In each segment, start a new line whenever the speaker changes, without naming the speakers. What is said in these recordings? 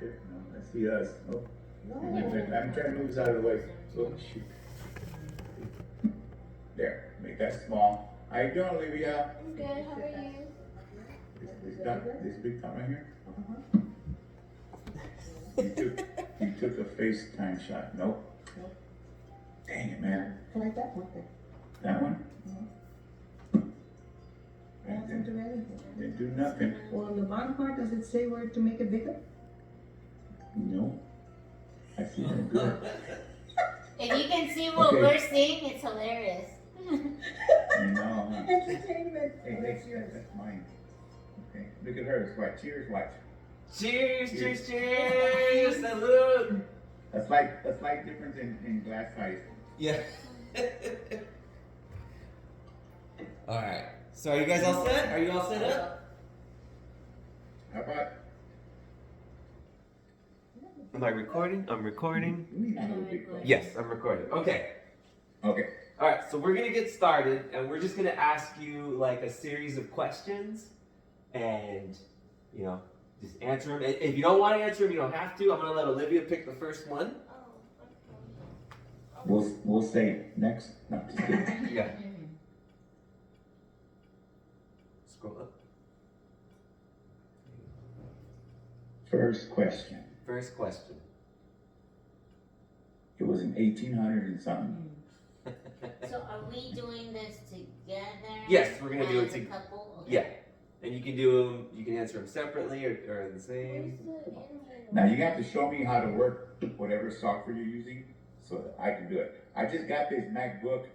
there. No, I see us. Oh.
No.
I'm trying to move this out of the way. Oh, shoot. There, make that small. How you doing, Olivia?
I'm good. How are you?
This big top right here?
Uh-huh.
You took a FaceTime shot. Nope.
Nope.
Dang it, man.
Like that one there.
That one?
It doesn't do anything.
Didn't do nothing.
Well, on the bottom part, does it say where to make it bigger?
No. I see that good.
If you can see what we're seeing, it's hilarious.
No, huh?
Entertainment.
Hey, that's mine. Okay, look at hers. What? Cheers, watch.
Cheers, cheers, cheers! Salute!
That's like difference in glass size.
Yeah. Alright. So are you guys all set? Are you all set up?
How about?
Am I recording? I'm recording.
We need another big one.
Yes, I'm recording. Okay.
Okay.
Alright, so we're gonna get started and we're just gonna ask you like a series of questions and just answer them. If you don't want to answer them, you don't have to. I'm gonna let Olivia pick the first one.
We'll say next. No, just kidding.
Yeah. Scroll up.
First question.
First question.
It was in 1800 and something.
So are we doing this together?
Yes, we're gonna do it
as a
together.
couple? Okay.
Yeah. And you can do them, you can answer them separately or the same.
Now you have to show me how to work whatever software you're using so that I can do it. I just got this MacBook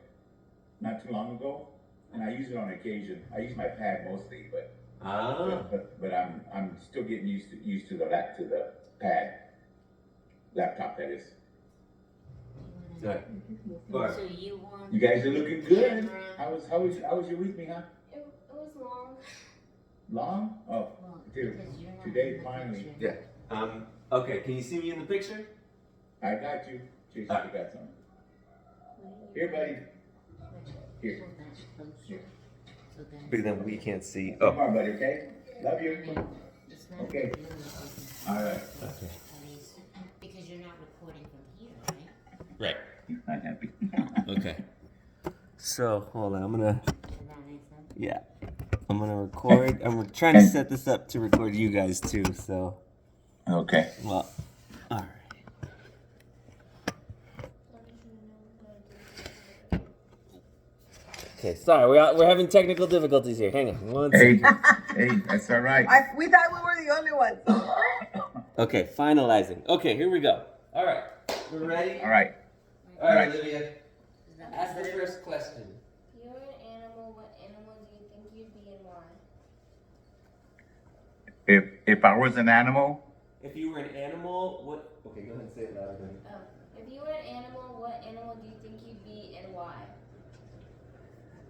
not too long ago, and I use it on occasion. I use my pad mostly, but I'm still getting used to the pad laptop, that is.
Good.
So you want?
You guys are looking good. How was your week, Mija?
It was long.
Long? Oh, dude, today finally.
Yeah. Okay, can you see me in the picture?
I got you. Jason, I got something. Here, buddy. Here.
But then we can't see.
Come on, buddy, okay? Love you. Okay. All right.
Okay.
Because you're not recording from here, right?
Right.
He's not happy.
Okay. So, hold on, I'm gonna,
Does that make sense?
yeah. I'm gonna record. I'm trying to set this up to record you guys too, so.
Okay.
Well, alright. Okay, sorry, we're having technical difficulties here. Hang on one
Hey,
second.
hey, that's all right.
We thought we were the only ones.
Okay, finalizing. Okay, here we go. Alright, we're ready?
All right.
Alright, Olivia. Ask the first question.
If you were an animal, what animal do you think you'd be and why?
If I was an animal,
If you were an animal, what? Okay, go ahead and say it louder then.
Oh, if you were an animal, what animal do you think you'd be and why?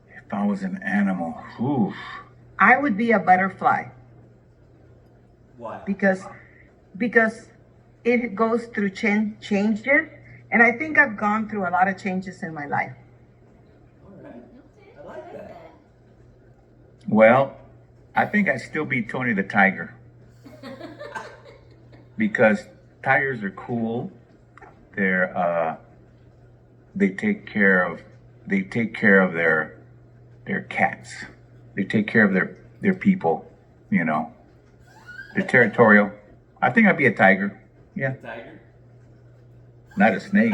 if I was an animal, oof.
I would be a butterfly
Why?
because it goes through changes, and I think I've gone through a lot of changes in my life.
Alright.
Okay,
I like that.
Well, I think I'd still be Tony the Tiger because tigers are cool. They take care of their cats. They take care of their people. They're territorial. I think I'd be a tiger. Yeah,
Tiger?
not a snake.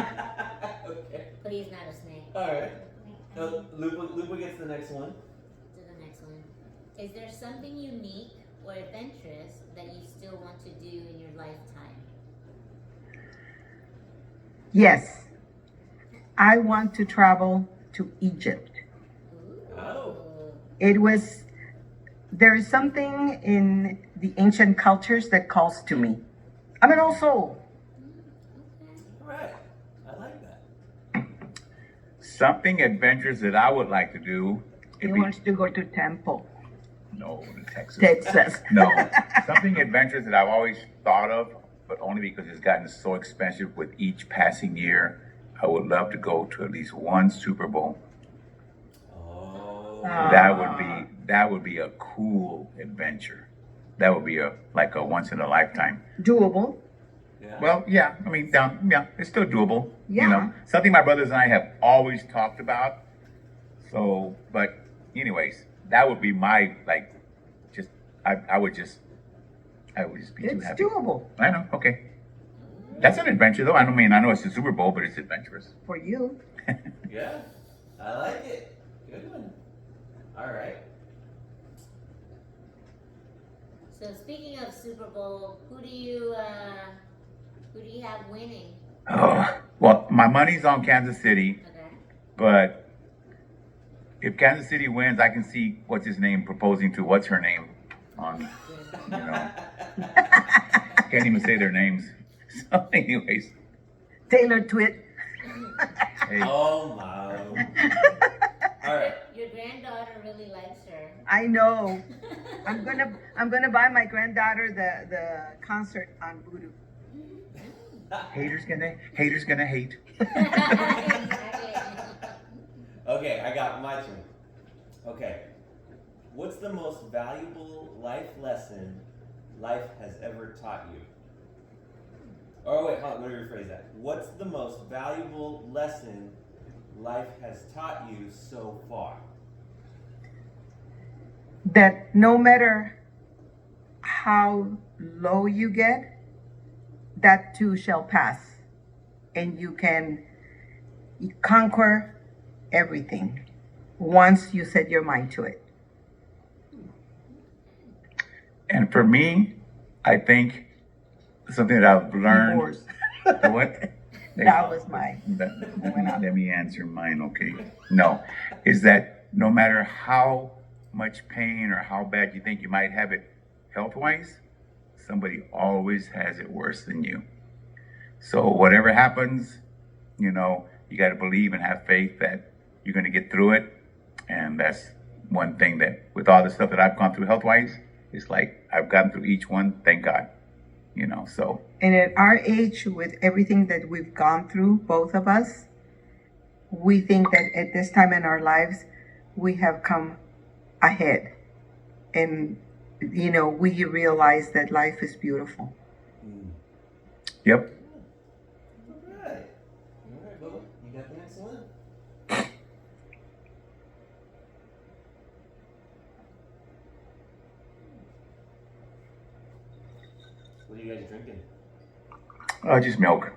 Okay.
But he's not a snake.
Alright. Lupa gets the next one.
To the next one. Is there something unique or adventurous that you still want to do in your lifetime?
Yes, I want to travel to Egypt.
Oh.
There is something in the ancient cultures that calls to me. I'm an old soul.
Alright. I like that.
Something adventurous that I would like to do.
He wants to go to temple,
No, to Texas.
Texas.
No, something adventurous that I've always thought of, but only because it's gotten so expensive with each passing year. I would love to go to at least one Super Bowl.
Oh.
That would be a cool adventure. That would be like a once in a lifetime.
Doable.
Yeah.
Well, yeah, I mean, yeah, it's still doable.
Yeah.
You know, something my brothers and I have always talked about. So, but anyways, that would be my, like, just, I would just be too
It's
happy.
doable
I know, okay. That's an adventure though. I don't mean, I know it's the Super Bowl, but it's adventurous.
for you.
Yeah. I like it. Good one. All right.
So speaking of Super Bowl, who do you have winning?
Oh, well, my money's on Kansas City,
Okay.
but if Kansas City wins, I can see what's his name proposing to what's her name on, you know, can't even say their names. So, anyways,
Taylor Twit.
hey,
Oh my. All right.
Your granddaughter really likes her.
I know. I'm gonna buy my granddaughter the concert on Voodoo.
haters gonna hate.
Exactly.
Okay, I got my turn. Okay. What's the most valuable life lesson life has ever taught you? Oh wait, hold on, let me rephrase that. What's the most valuable lesson life has taught you so far?
That no matter how low you get, that too shall pass, and you can conquer everything once you set your mind to it.
And for me, I think something that I've learned.
Divorce.
The what?
That was my.
Let me answer mine, okay? No, is that no matter how much pain or how bad you think you might have it health-wise, somebody always has it worse than you. So whatever happens, you know, you got to believe and have faith that you're going to get through it. And that's one thing that with all the stuff that I've gone through health-wise, it's like I've gotten through each one, thank God, you know, so.
And at our age, with everything that we've gone through, both of us, we think that at this time in our lives, we have come ahead. And, you know, we realize that life is beautiful.
Yep.
All right, Bo, you got the next one. What are you guys drinking?
Just milk.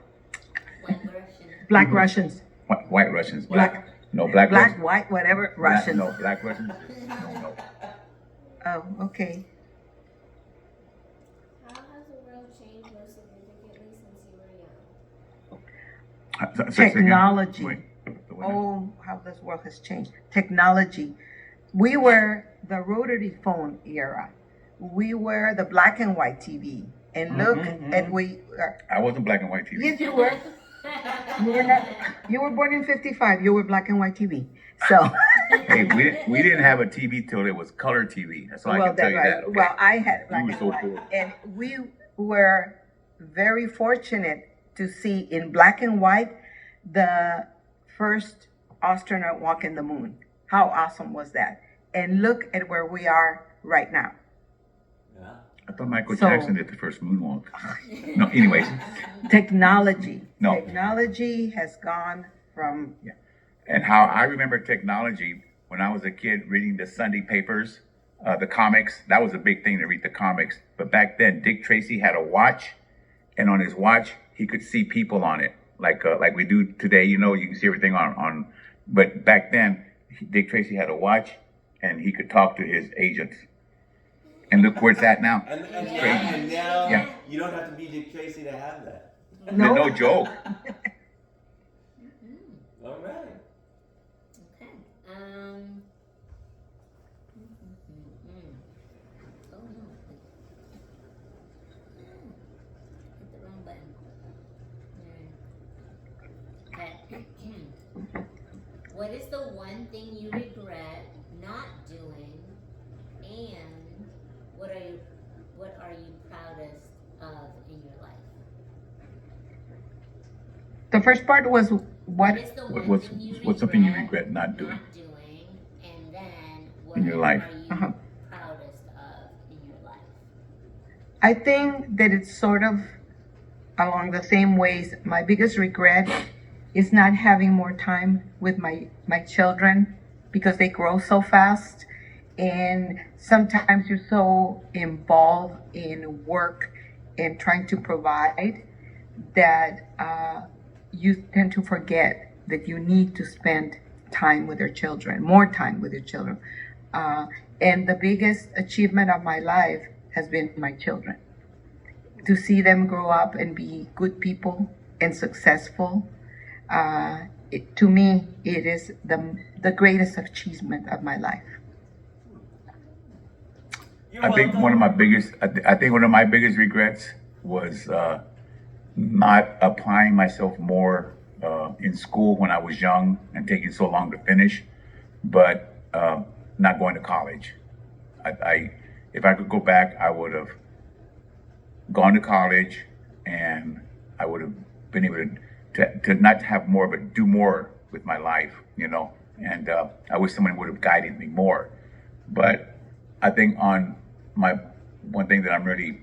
White Russian.
Black Russians.
White Russians.
Black.
No, black
Black,
Russians.
white, whatever,
Black-
Russians.
No, black Russians. No.
Oh, okay.
How has the world changed most significantly since you were young?
Say again.
Technology.
Wait, the what?
Oh, how this world has changed. Technology. We were the rotary phone era. We were the black and white TV. And look at we.
I wasn't black and white TV.
Yes, you were. You were not. You were born in '55. You were black and white TV. So.
Hey, we didn't have a TV till it was color TV. That's all I can tell you that. Okay?
Well, I had black
were
and
so
white,
cool.
and we were very fortunate to see in black and white the first astronaut walk in the moon. How awesome was that? And look at where we are right now.
Yeah.
I thought Michael
So-
Jackson did the first moonwalk. No, anyways.
Technology.
No.
Technology has gone from.
And how I remember technology when I was a kid reading the Sunday papers, the comics. That was a big thing to read the comics. But back then, Dick Tracy had a watch, and on his watch he could see people on it, like we do today. You know, you can see everything on. But back then, Dick Tracy had a watch, and he could talk to his agents. And look where it's at now.
And
Crazy.
now
Yeah.
you don't have to be Dick Tracy to have that.
No joke.
All right.
Okay. Oh no. Hit the wrong button. Okay. What is the one thing you regret not doing, and what are you proudest of in your life?
The first part was what?
is the one
What's
thing you
what's something you regret not doing?
And then what
In your life.
are you
Uh-huh.
proudest of in your life?
I think that it's sort of along the same ways. My biggest regret is not having more time with my children because they grow so fast. And sometimes you're so involved in work and trying to provide that you tend to forget that you need to spend time with your children, more time with your children. And the biggest achievement of my life has been my children. To see them grow up and be good people and successful, to me, it is the greatest achievement of my life.
You're
I think
welcome.
one of my biggest, I think one of my biggest regrets was not applying myself more in school when I was young and taking so long to finish, but not going to college. If I could go back, I would have gone to college, and I would have been able to not have more, but do more with my life, you know. And I wish someone would have guided me more. But I think on my one thing that I'm really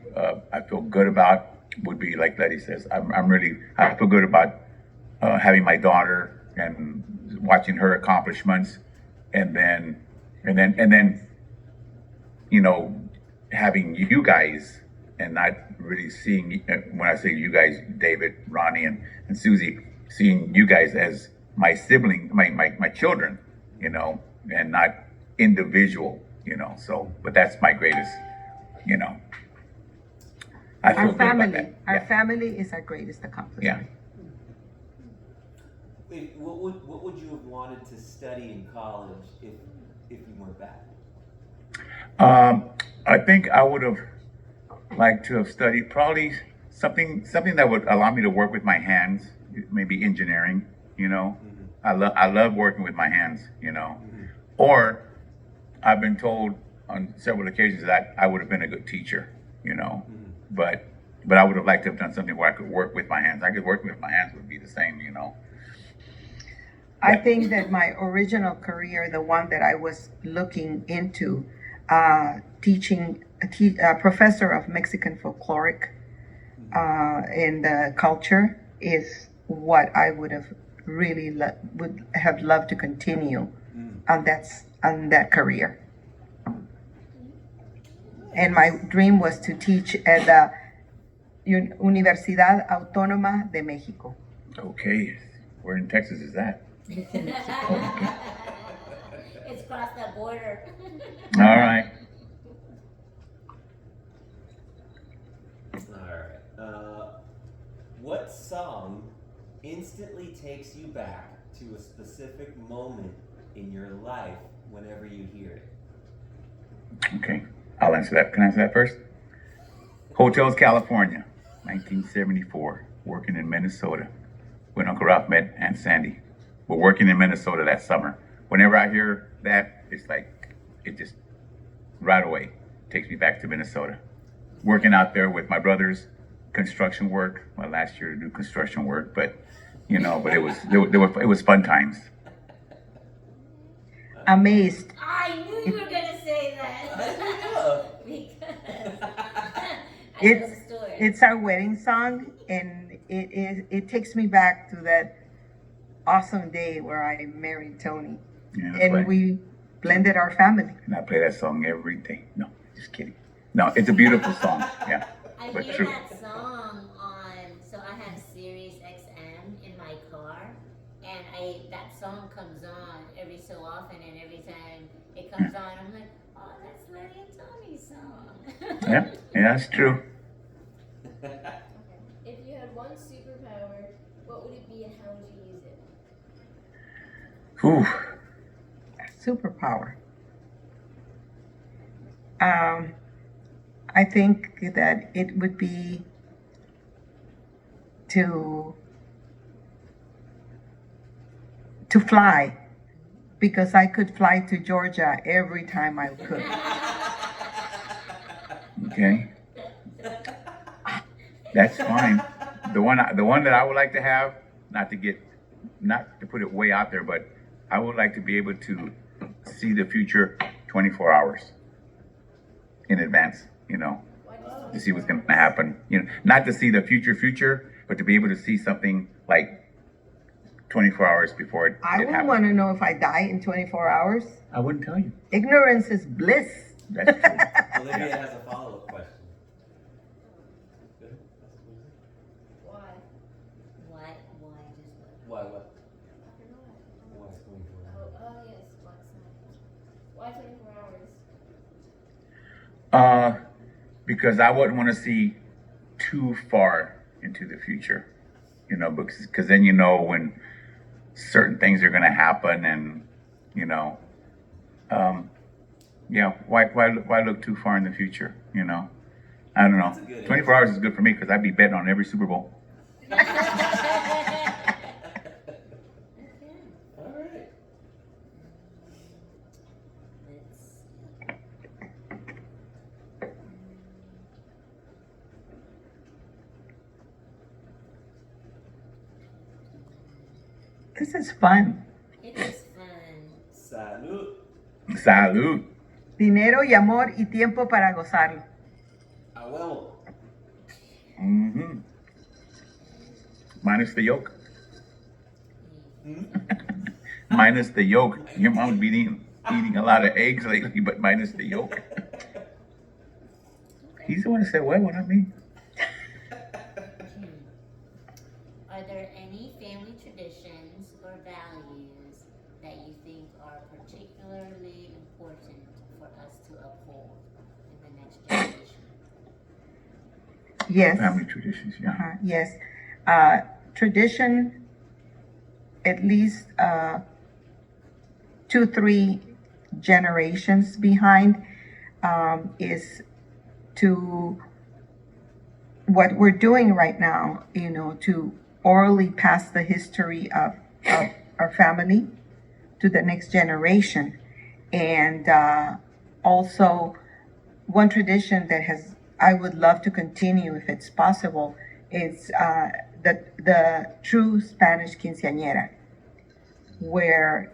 I feel good about would be like Letty says. I feel good about having my daughter and watching her accomplishments, and then you know, having you guys and not really seeing, when I say you guys, David, Ronnie, and Susie, seeing you guys as my sibling, my children, you know, and not individual, you know. So, but that's my greatest, you know. I feel
Our
good about
family,
that.
our
Yeah.
family is our greatest accomplishment.
Wait, what would you have wanted to study in college if you went back?
I think I would have liked to have studied probably something that would allow me to work with my hands, maybe engineering. You know, I love working with my hands. You know, or I've been told on several occasions that I would have been a good teacher. You know, but I would have liked to have done something where I could work with my hands. I could work with my hands would be the same. You know.
I think that my original career, the one that I was looking into, teaching, a professor of Mexican folkloric and culture, is what I would have really would have loved to continue on that career. And my dream was to teach at the Universidad Autónoma de México.
Okay, where in Texas is that?
It's crossed the border.
All right.
All right. What song instantly takes you back to a specific moment in your life whenever you hear it?
Okay, I'll answer that. Can I answer that first? Hotels California, 1974, working in Minnesota when Uncle Ralph met Aunt Sandy. We're working in Minnesota that summer. Whenever I hear that, it's like, it just right away takes me back to Minnesota. Working out there with my brothers, construction work, my last year to do construction work, but you know, but it was fun times.
Amazed.
I knew you were gonna say
How
that.
did you know?
Because I know the story.
It's our wedding song, and it takes me back to that awesome day where I married Tony,
Yeah, that's
and
right.
we blended our family.
And I play that song every day. No, just kidding. No, it's a beautiful song. Yeah,
I
but
hear
true.
that song on, so I have Sirius XM in my car, and that song comes on every so often, and every time it comes on, I'm like, oh, that's Letty and Tony's song.
Yeah, that's true.
Okay. If you had one superpower, what would it be and how would you use it?
Whew.
Superpower. I think that it would be to fly, because I could fly to Georgia every time I could.
Okay, that's fine. The one that I would like to have, not to put it way out there, but I would like to be able to see the future 24 hours in advance. You know,
Why do you
to see what's going to happen. Not to see the future, but to be able to see something like 24 hours before it
I would
happens.
want to know if I die in 24 hours.
I wouldn't tell you.
Ignorance is bliss.
That's true.
Olivia has a follow-up question.
Why?
Why just what?
Why what?
I don't know.
Why 24 hours?
Oh yes, why 24 hours?
Because I wouldn't want to see too far into the future, because then when certain things are going to happen, and why look too far in the future? I don't know.
That's a good
24 hours is good for me because I'd be betting on every Super Bowl.
Okay.
All right.
Let's see.
This is fun.
It is fun.
Salud.
Salud.
Dinero y amor y tiempo para gozarlo.
A huevo.
Mm-hmm. Minus the yolk. Minus the yolk. Your mom's been eating a lot of eggs lately, but minus the yolk. He's the one who said what, not me.
Are there any family traditions or values that you think are particularly important for us to uphold in the next generation?
Yes.
Family traditions, yeah.
Yes. Tradition, at least 2-3 generations behind, is to what we're doing right now, to orally pass the history of our family to the next generation. And also, one tradition that I would love to continue if it's possible is the true Spanish quinceañera, where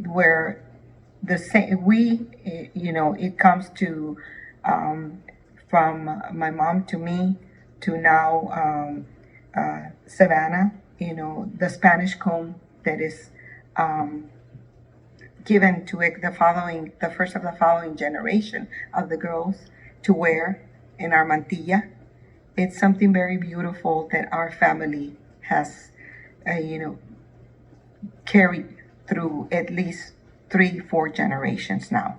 where the same it comes to from my mom to me to now Savannah, the Spanish comb that is given to the first of the following generation of the girls to wear in our mantilla. It's something very beautiful that our family has, carried through at least 3-4 generations now.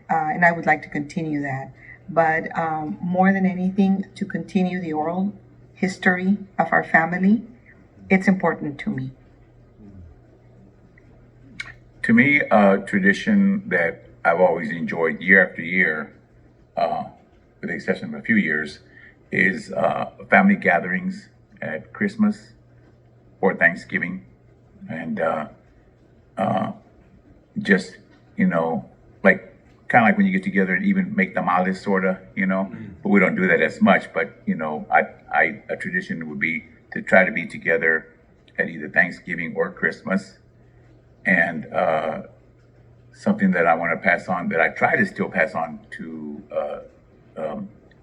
And I would like to continue that. But more than anything, to continue the oral history of our family, it's important to me.
To me, a tradition that I've always enjoyed year after year, with the exception of a few years, is family gatherings at Christmas or Thanksgiving. And just, like kind of like when you get together and even make tamales, sorta, but we don't do that as much. But a tradition would be to try to be together at either Thanksgiving or Christmas, and something that I want to pass on, that I try to still pass on to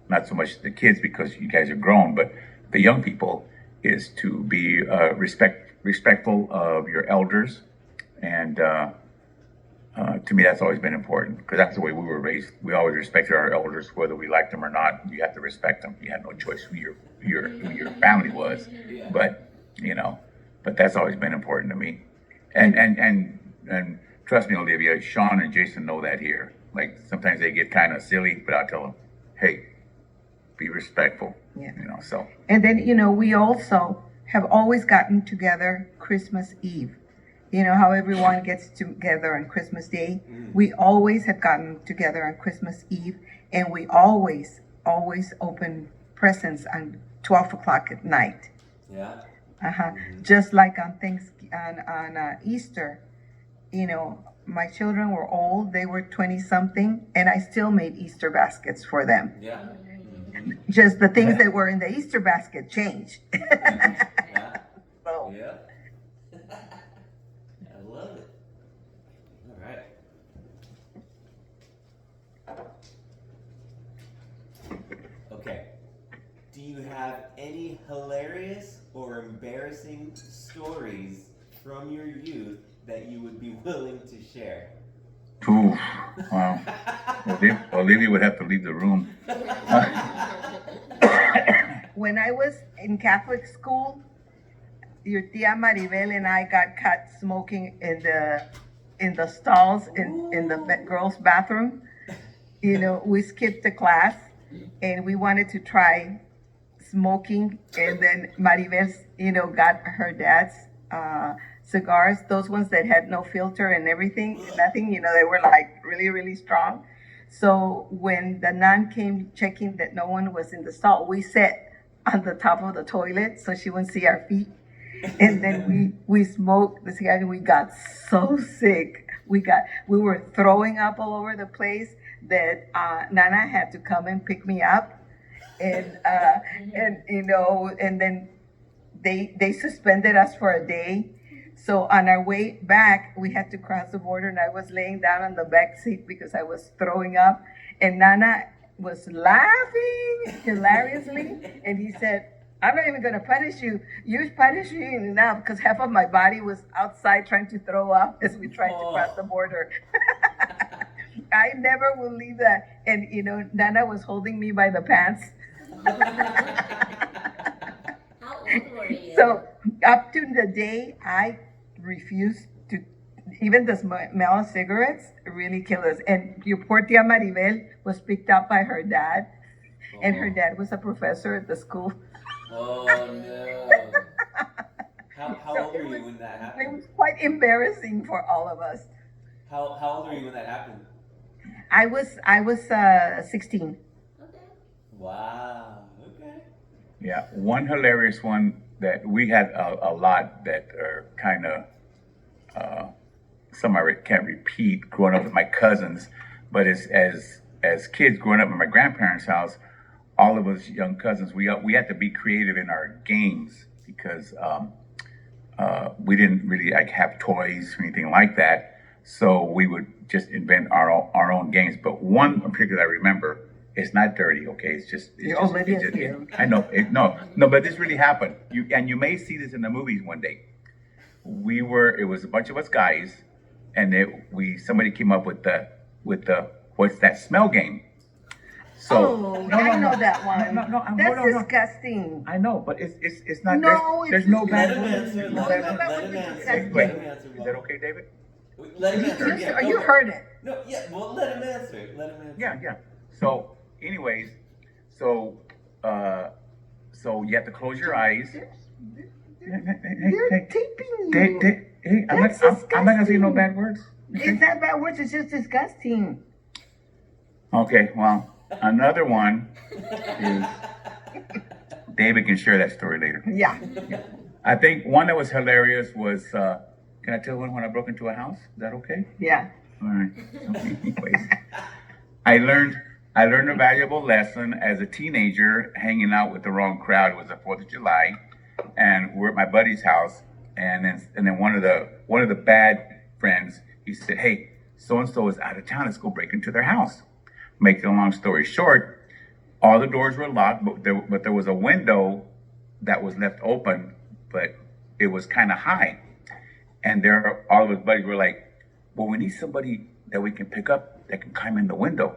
not so much the kids because you guys are grown, but the young people, is to be respectful of your elders. And to me, that's always been important because that's the way we were raised. We always respected our elders, whether we liked them or not. You had to respect them. You had no choice who your family was.
Yeah.
But that's always been important to me. And trust me, Olivia, Sean and Jason know that here. Like sometimes they get kind of silly, but I tell them, hey, be respectful.
Yeah.
So.
And then, we also have always gotten together Christmas Eve. How everyone gets together on Christmas Day. We always have gotten together on Christmas Eve, and we always open presents on 12 o'clock at night.
Yeah.
Just like on on Easter, my children were old. They were 20-something, and I still made Easter baskets for them.
Yeah.
Just the things that were in the Easter basket changed.
Yeah.
So,
Yeah. I love it. All right. you have any hilarious or embarrassing stories from your youth that you would be willing to share?
Ooh, wow. Olivia would have to leave the room.
When I was in Catholic school, your tia Maribel and I got caught smoking in the stalls in the girls' bathroom. You know, we skipped the class and we wanted to try smoking, and then Maribel, you know, got her dad's cigars, those ones that had no filter and everything, nothing, you know, they were like really, really strong. So when the nun came checking that no one was in the stall, we sat on the top of the toilet so she wouldn't see our feet. And then we smoked the cigar and we got so sick. We were throwing up all over the place that Nana had to come and pick me up, and you know, and then they suspended us for a day. So on our way back, we had to cross the border, and I was laying down on the back seat because I was throwing up, and Nana was laughing hilariously, and he said, "I'm not even going to punish you. You're punishing enough," because half of my body was outside trying to throw up as we tried to cross the border. I never will leave that. And you know, Nana was holding me by the pants.
How old were you?
So up to the day I refused to, even the smell of cigarettes really killed us. And your poor tia Maribel was picked up by her dad, and her dad was a professor at the school.
Oh no. How
So
old were you when that
it
happened?
was quite embarrassing for all of us.
How old were you when that happened?
I was 16.
Okay.
Wow. Okay.
Yeah, one hilarious one that we had a lot that are kind of some I can't repeat growing up with my cousins, but as kids growing up in my grandparents' house, all of us young cousins we had to be creative in our games because we didn't really like have toys or anything like that. So we would just invent our own games. But one in particular I remember, it's not dirty, okay?
Olivia's here.
I know. No, but this really happened. You may see this in the movies one day. It was a bunch of us guys, and somebody came up with the what's that smell game. So
I know that one. That's
hold on.
disgusting.
I know, but it's not.
No,
there's
it's
no
disgusting.
bad
Let him
words.
answer.
No
Let
bad
him,
words.
let him answer.
Wait,
Let him answer.
is that okay, David?
Let him answer. Yeah,
You
go
heard it.
No, yeah. Well, let him answer. Let him answer.
Yeah. So, anyways, so you have to close your eyes.
They're taping you.
Hey, I'm not gonna say no bad words.
It's not bad words. It's just disgusting.
Okay, well, another one is David can share that story later.
Yeah.
I think one that was hilarious was can I tell one when I broke into a house? Is that okay?
Yeah.
All right. So anyways, I learned a valuable lesson as a teenager hanging out with the wrong crowd. It was the 4th of July, and we're at my buddy's house, and then one of the bad friends, he said, "Hey, so and so is out of town. Let's go break into their house." Make the long story short, all the doors were locked, but there was a window that was left open, but it was kind of high. And all of his buddies were like, "Well, we need somebody that we can pick up that can climb in the window."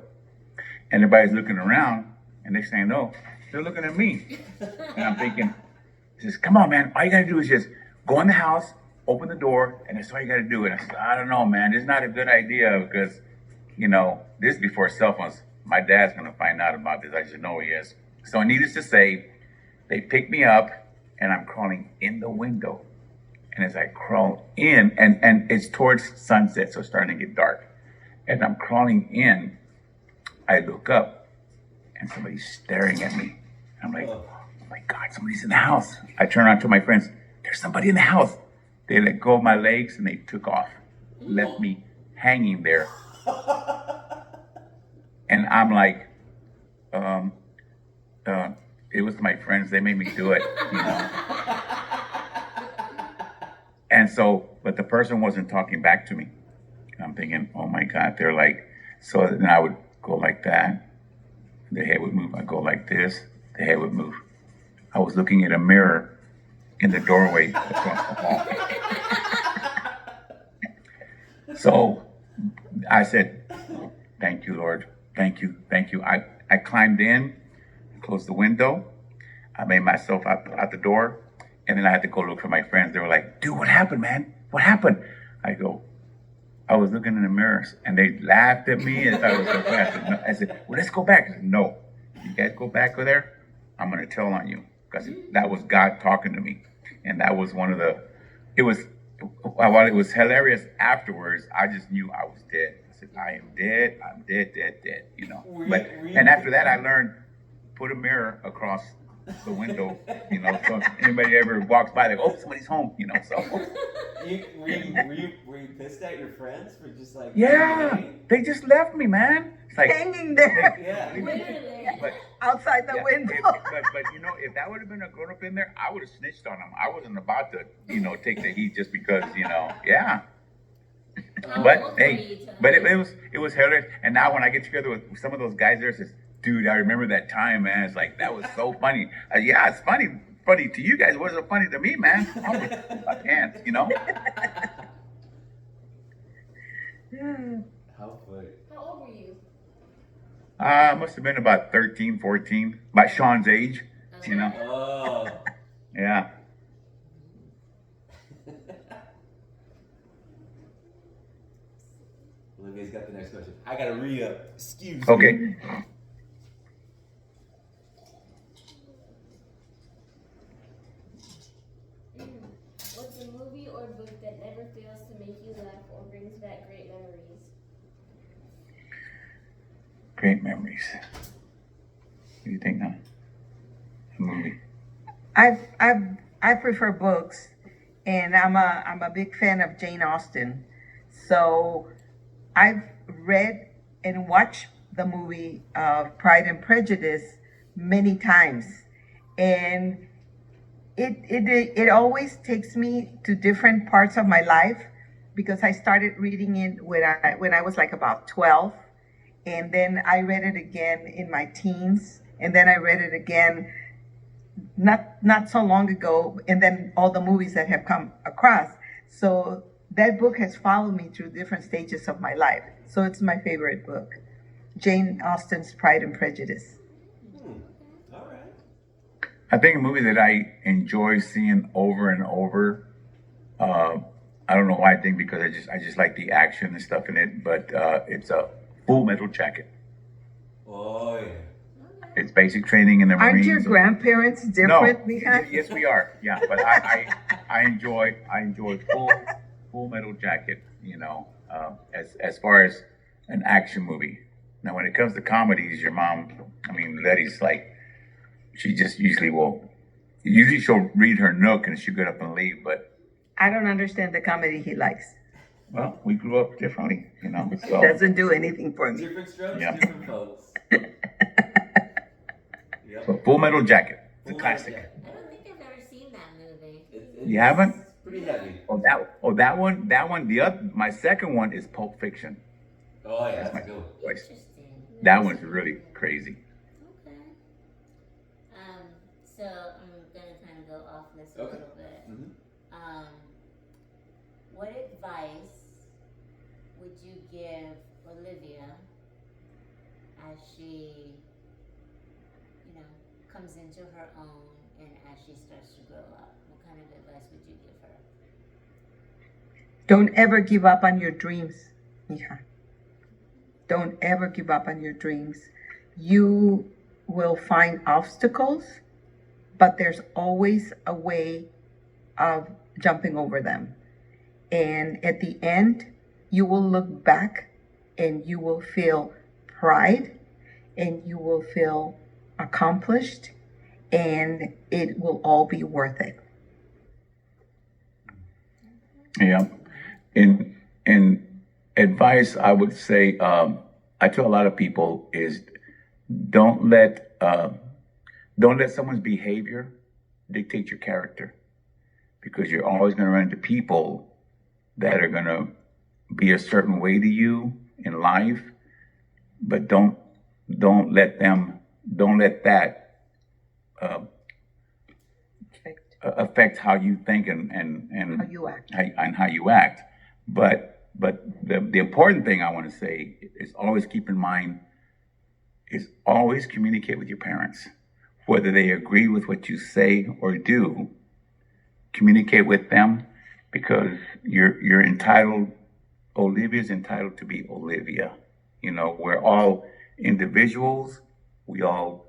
And everybody's looking around, and they're saying, "No, they're looking at me." And I'm thinking, he says, "Come on, man. All you got to do is just go in the house, open the door, and that's all you got to do." And I said, "I don't know, man. It's not a good idea because, this is before cell phones. My dad's going to find out about this. I just know he is." So needless to say, they pick me up, and I'm crawling in the window. And as I crawl in, and it's towards sunset, so it's starting to get dark. As I'm crawling in, I look up, and somebody's staring at me. I'm like, "Oh my God, somebody's in the house." I turn around to my friends. "There's somebody in the house." They let go of my legs, and they took off, left me hanging there. And I'm like, it was my friends. They made me do it, And so, but the person wasn't talking back to me. And I'm thinking, oh my God, they're like, so then I would go like that. The head would move. I'd go like this. The head would move. I was looking at a mirror in the doorway across the hall. So I said, thank you, Lord. Thank you. Thank you. I climbed in, closed the window. I made myself out the door. And then I had to go look for my friends. They were like, dude, what happened, man? What happened? I go, I was looking in the mirrors. And they laughed at me and thought it was so funny. I said, well, let's go back. I said, no. You guys go back over there, I'm going to tell on you. Because that was God talking to me. And that was one of the, while it was hilarious afterwards, I just knew I was dead. I said, I am dead. I'm dead, you know. And after that, I learned, put a mirror across the window, you know, so if anybody ever walks by, they go, oh, somebody's home, you know, so.
Were you pissed at your friends for just like...
Yeah, they just left me, man. It's like,
Hanging there
Yeah.
but,
outside the
yeah,
window.
but you know, if that would have been a grown up in there, I would have snitched on them. I wasn't about to, you know, take the heat just because, you know, yeah. But hey, but it was hilarious. And now when I get together with some of those guys there, it says, dude, I remember that time, man. It's like, that was so funny. Yeah, it's funny to you guys. It wasn't funny to me, man. I was my pants, you know.
How funny.
How old were you?
Must have been about 13, 14, by Sean's age, you know.
Oh.
Yeah.
Olivia's got the next question. I gotta re-up. Excuse me.
Okay.
What's a movie or book that never fails to make you laugh or brings back great memories?
Great memories. What do you think, now? A movie.
I prefer books, and I'm a big fan of Jane Austen. So I've read and watched the movie Pride and Prejudice many times, and it always takes me to different parts of my life, because I started reading it when I was like about 12, and then I read it again in my teens, and then I read it again not so long ago, and then all the movies that have come across. So that book has followed me through different stages of my life. So it's my favorite book, Jane Austen's Pride and Prejudice.
All right.
I think a movie that I enjoy seeing over and over. I don't know why. I think because I just like the action and stuff in it. But it's a Full Metal Jacket.
Oh yeah.
It's basic training in the Marines.
Aren't your grandparents different, Mija?
Yes, we are. Yeah, but I enjoy Full Metal Jacket. You know, as far as an action movie. Now, when it comes to comedies, your mom, I mean, Letty's like, she just usually she'll read her Nook and she'll get up and leave. But
I don't understand the comedy he likes.
well, we grew up differently, you know.
It
So
doesn't do anything for me.
Different strokes,
Yeah.
different folks. Yep.
so Full Metal Jacket, the
Full
classic.
Metal Jacket.
I don't think I've ever seen that movie.
You haven't?
It's pretty heavy.
That one. My second one is Pulp Fiction.
Oh yeah,
That's my
that's a good one.
choice.
Interesting.
That one's really crazy.
Okay. So I'm gonna kind of go off this a
Okay.
little bit.
Mm-hmm.
What advice would you give Olivia as she, comes into her own and as she starts to grow up? What kind of advice would you give her?
Don't ever give up on your dreams, Mija. Don't ever give up on your dreams. You will find obstacles, but there's always a way of jumping over them. And at the end, you will look back and you will feel pride and you will feel accomplished, and it will all be worth it.
Yeah. In advice, I would say, I tell a lot of people is don't let someone's behavior dictate your character, because you're always going to run into people that are going to be a certain way to you in life, but don't let that affects how you think and
How you act.
how you act. But the important thing I want to say is always keep in mind is always communicate with your parents, whether they agree with what you say or do. Communicate with them because you're entitled. Olivia's entitled to be Olivia. You know, we're all individuals. We all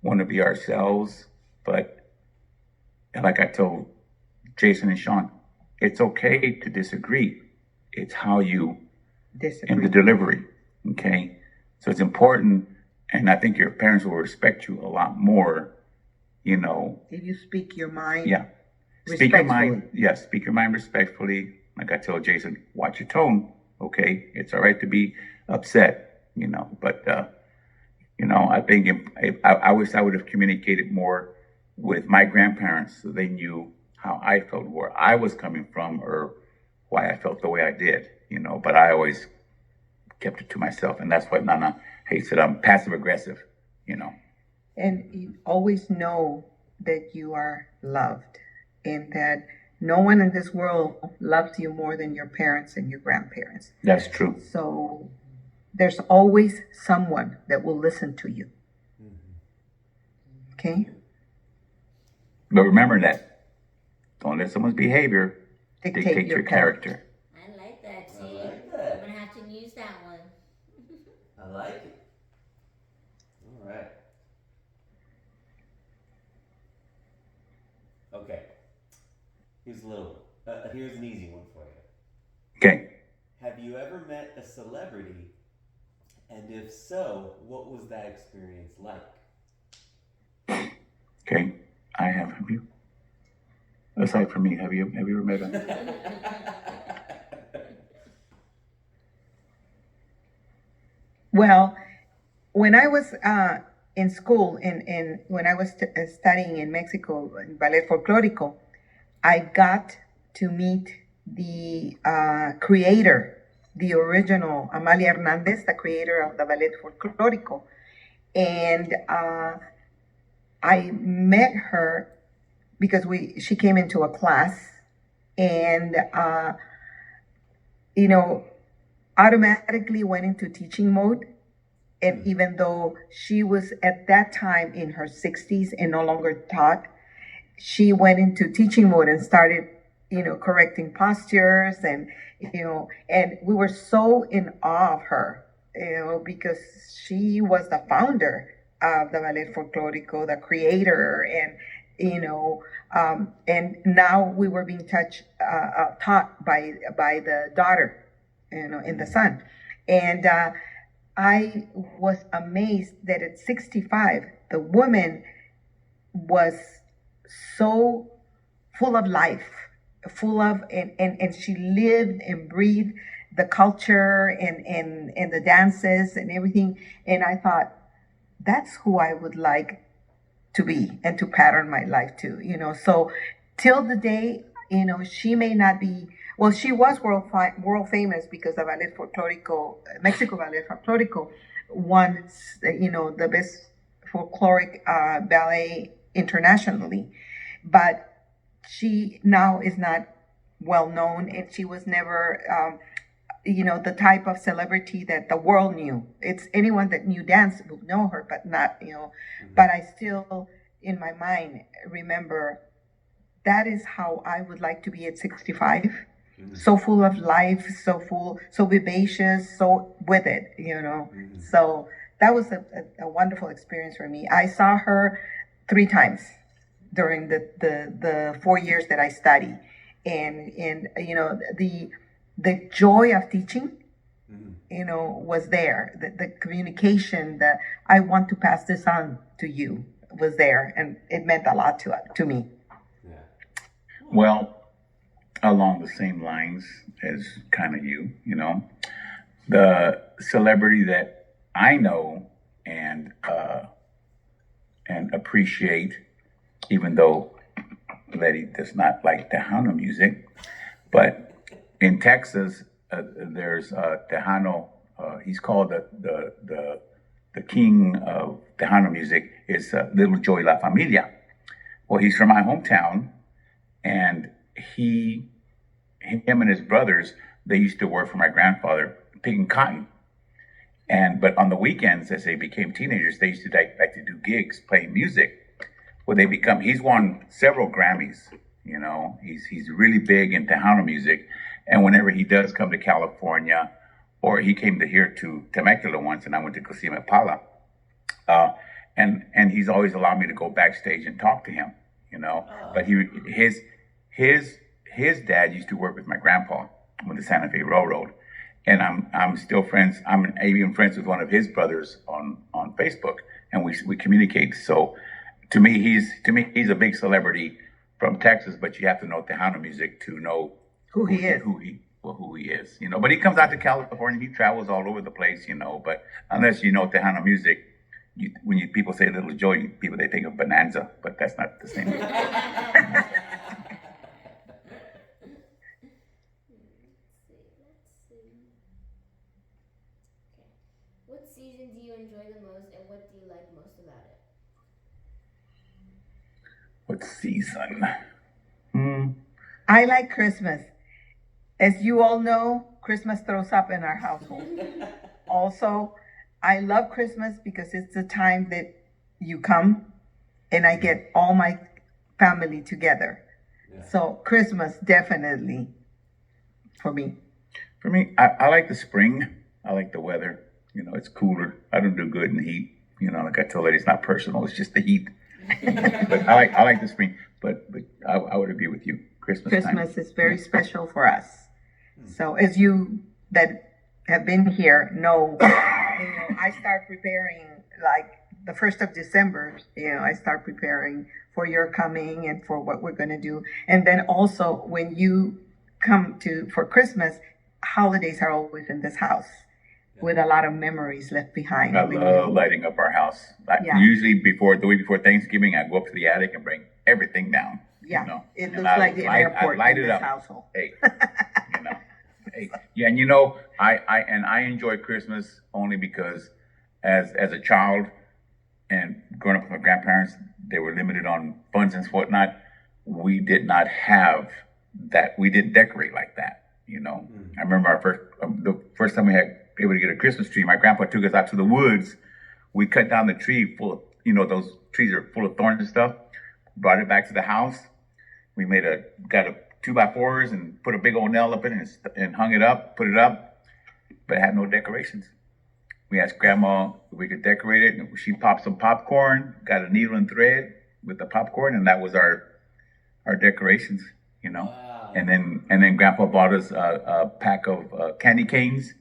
want to be ourselves, but like I told Jason and Sean, it's okay to disagree. It's how you in the delivery. Okay, so it's important, and I think your parents will respect you a lot more. You know,
If you speak your mind.
yeah, speak your mind. Yes, speak your mind respectfully. Like I told Jason, watch your tone. Okay, it's all right to be upset. You know, but you know, I think I wish I would have communicated more with my grandparents so they knew how I felt, where I was coming from, or why I felt the way I did. You know, but I always kept it to myself, and that's what Nana hates it. I'm passive aggressive. You know.
And you always know that you are loved and that no one in this world loves you more than your parents and your grandparents.
That's true.
So there's always someone that will listen to you. Okay?
But remember that. Don't let someone's behavior dictate your character.
I like that,
I
too.
like that.
I'm gonna have to use that one.
I like it. All right. Okay. Here's a little. Here's an easy one for you.
Okay.
Have you ever met a celebrity? And if so, what was that experience like?
Okay. I have. Have you? Aside from me, have you ever met a?
Well, when I was in school, when I was studying in Mexico in Ballet Folklorico, I got to meet the creator, the original Amalia Hernandez, the creator of the Ballet Folklorico. And I met her because she came into a class, and you know, automatically went into teaching mode. And even though she was at that time in her 60s and no longer taught, she went into teaching mode and started, correcting postures, and and we were so in awe of her, because she was the founder of the Ballet Folklorico, the creator, and and now we were being taught by the daughter, and the son, and I was amazed that at 65, the woman was so full of life, and she lived and breathed the culture and the dances and everything. And I thought, that's who I would like to be and to pattern my life to. So till the day, she may not be, well, she was world famous because the Ballet Folklorico, Mexico Ballet Folklorico, won, the best folkloric ballet internationally. But she now is not well known, and she was never, the type of celebrity that the world knew. It's anyone that knew dance would know her, but not, but I still, in my mind, remember that is how I would like to be at 65. So full of life, so vivacious, so with it, So that was a wonderful experience for me. I saw her 3 times during the 4 years that I studied, and the joy of teaching, was there. The communication, that I want to pass this on to you, was there, and it meant a lot to me.
Yeah.
Well, along the same lines as kind of the celebrity that I know and appreciate, even though Letty does not like Tejano music, but in Texas there's Tejano. He's called the king of Tejano music is Little Joey La Familia. Well, he's from my hometown, and him and his brothers, they used to work for my grandfather picking cotton. But on the weekends, as they became teenagers, they used to like to do gigs, playing music. Well, he's won several Grammys. He's really big in Tejano music. And whenever he does come to California, or he came to Temecula once, and I went to go see him at Pala, and he's always allowed me to go backstage and talk to him. But his dad used to work with my grandpa with the Santa Fe Railroad, and I'm still friends. I'm even friends with one of his brothers on Facebook, and we communicate. So to me he's a big celebrity from Texas, but you have to know Tejano music to know
Who he is.
who he is. But he comes out to California. He travels all over the place. But unless you know Tejano music, when people say Little Joy, they think of Bonanza, but that's not the same.
Let's see. Okay. What season do you enjoy the most, and what do you like most about it?
What season?
I like Christmas. As you all know, Christmas throws up in our household. Also, I love Christmas because it's the time that you come and I get all my family together.
Yeah.
So Christmas definitely for me.
For me, I like the spring. I like the weather. It's cooler. I don't do good in the heat. Like I told lady, it's not personal. It's just the heat. But I like the spring. But I would agree with you. Christmas
is very special for us. So as you that have been here know, I start preparing like the 1st of December. I start preparing for your coming and for what we're going to do. And then also when you come for Christmas, holidays are always in this house with a lot of memories left behind.
I love lighting up our house. Usually the week before Thanksgiving, I go up to the attic and bring everything down.
Yeah, it looks like the airport
light
in
it
this
up.
household.
Hey, hey, yeah, and I enjoy Christmas only because as a child and growing up with my grandparents, they were limited on funds and whatnot. We did not have that. We didn't decorate like that. I remember the first time we had able to get a Christmas tree. My grandpa took us out to the woods. We cut down the tree full of, those trees are full of thorns and stuff. Brought it back to the house. We got a 2x4s and put a big old nail up in it and hung it up, put it up, but it had no decorations. We asked Grandma if we could decorate it, and she popped some popcorn, got a needle and thread with the popcorn, and that was our decorations,
Wow.
And then Grandpa bought us a pack of candy canes,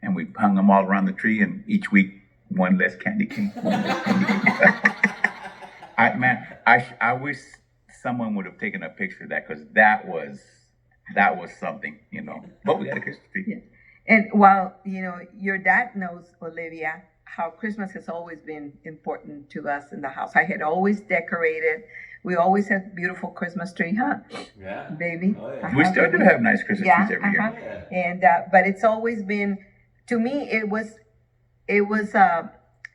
and we hung them all around the tree, and each week one less candy cane. I wish someone would have taken a picture of that because that was something, But we got a Christmas tree.
Yeah. And while your dad knows, Olivia, how Christmas has always been important to us in the house. I had always decorated. We always had beautiful Christmas tree, huh?
Yeah.
Baby.
Oh, yeah.
We still do have nice Christmas trees every year.
Yeah.
And but it's always been, to me, it was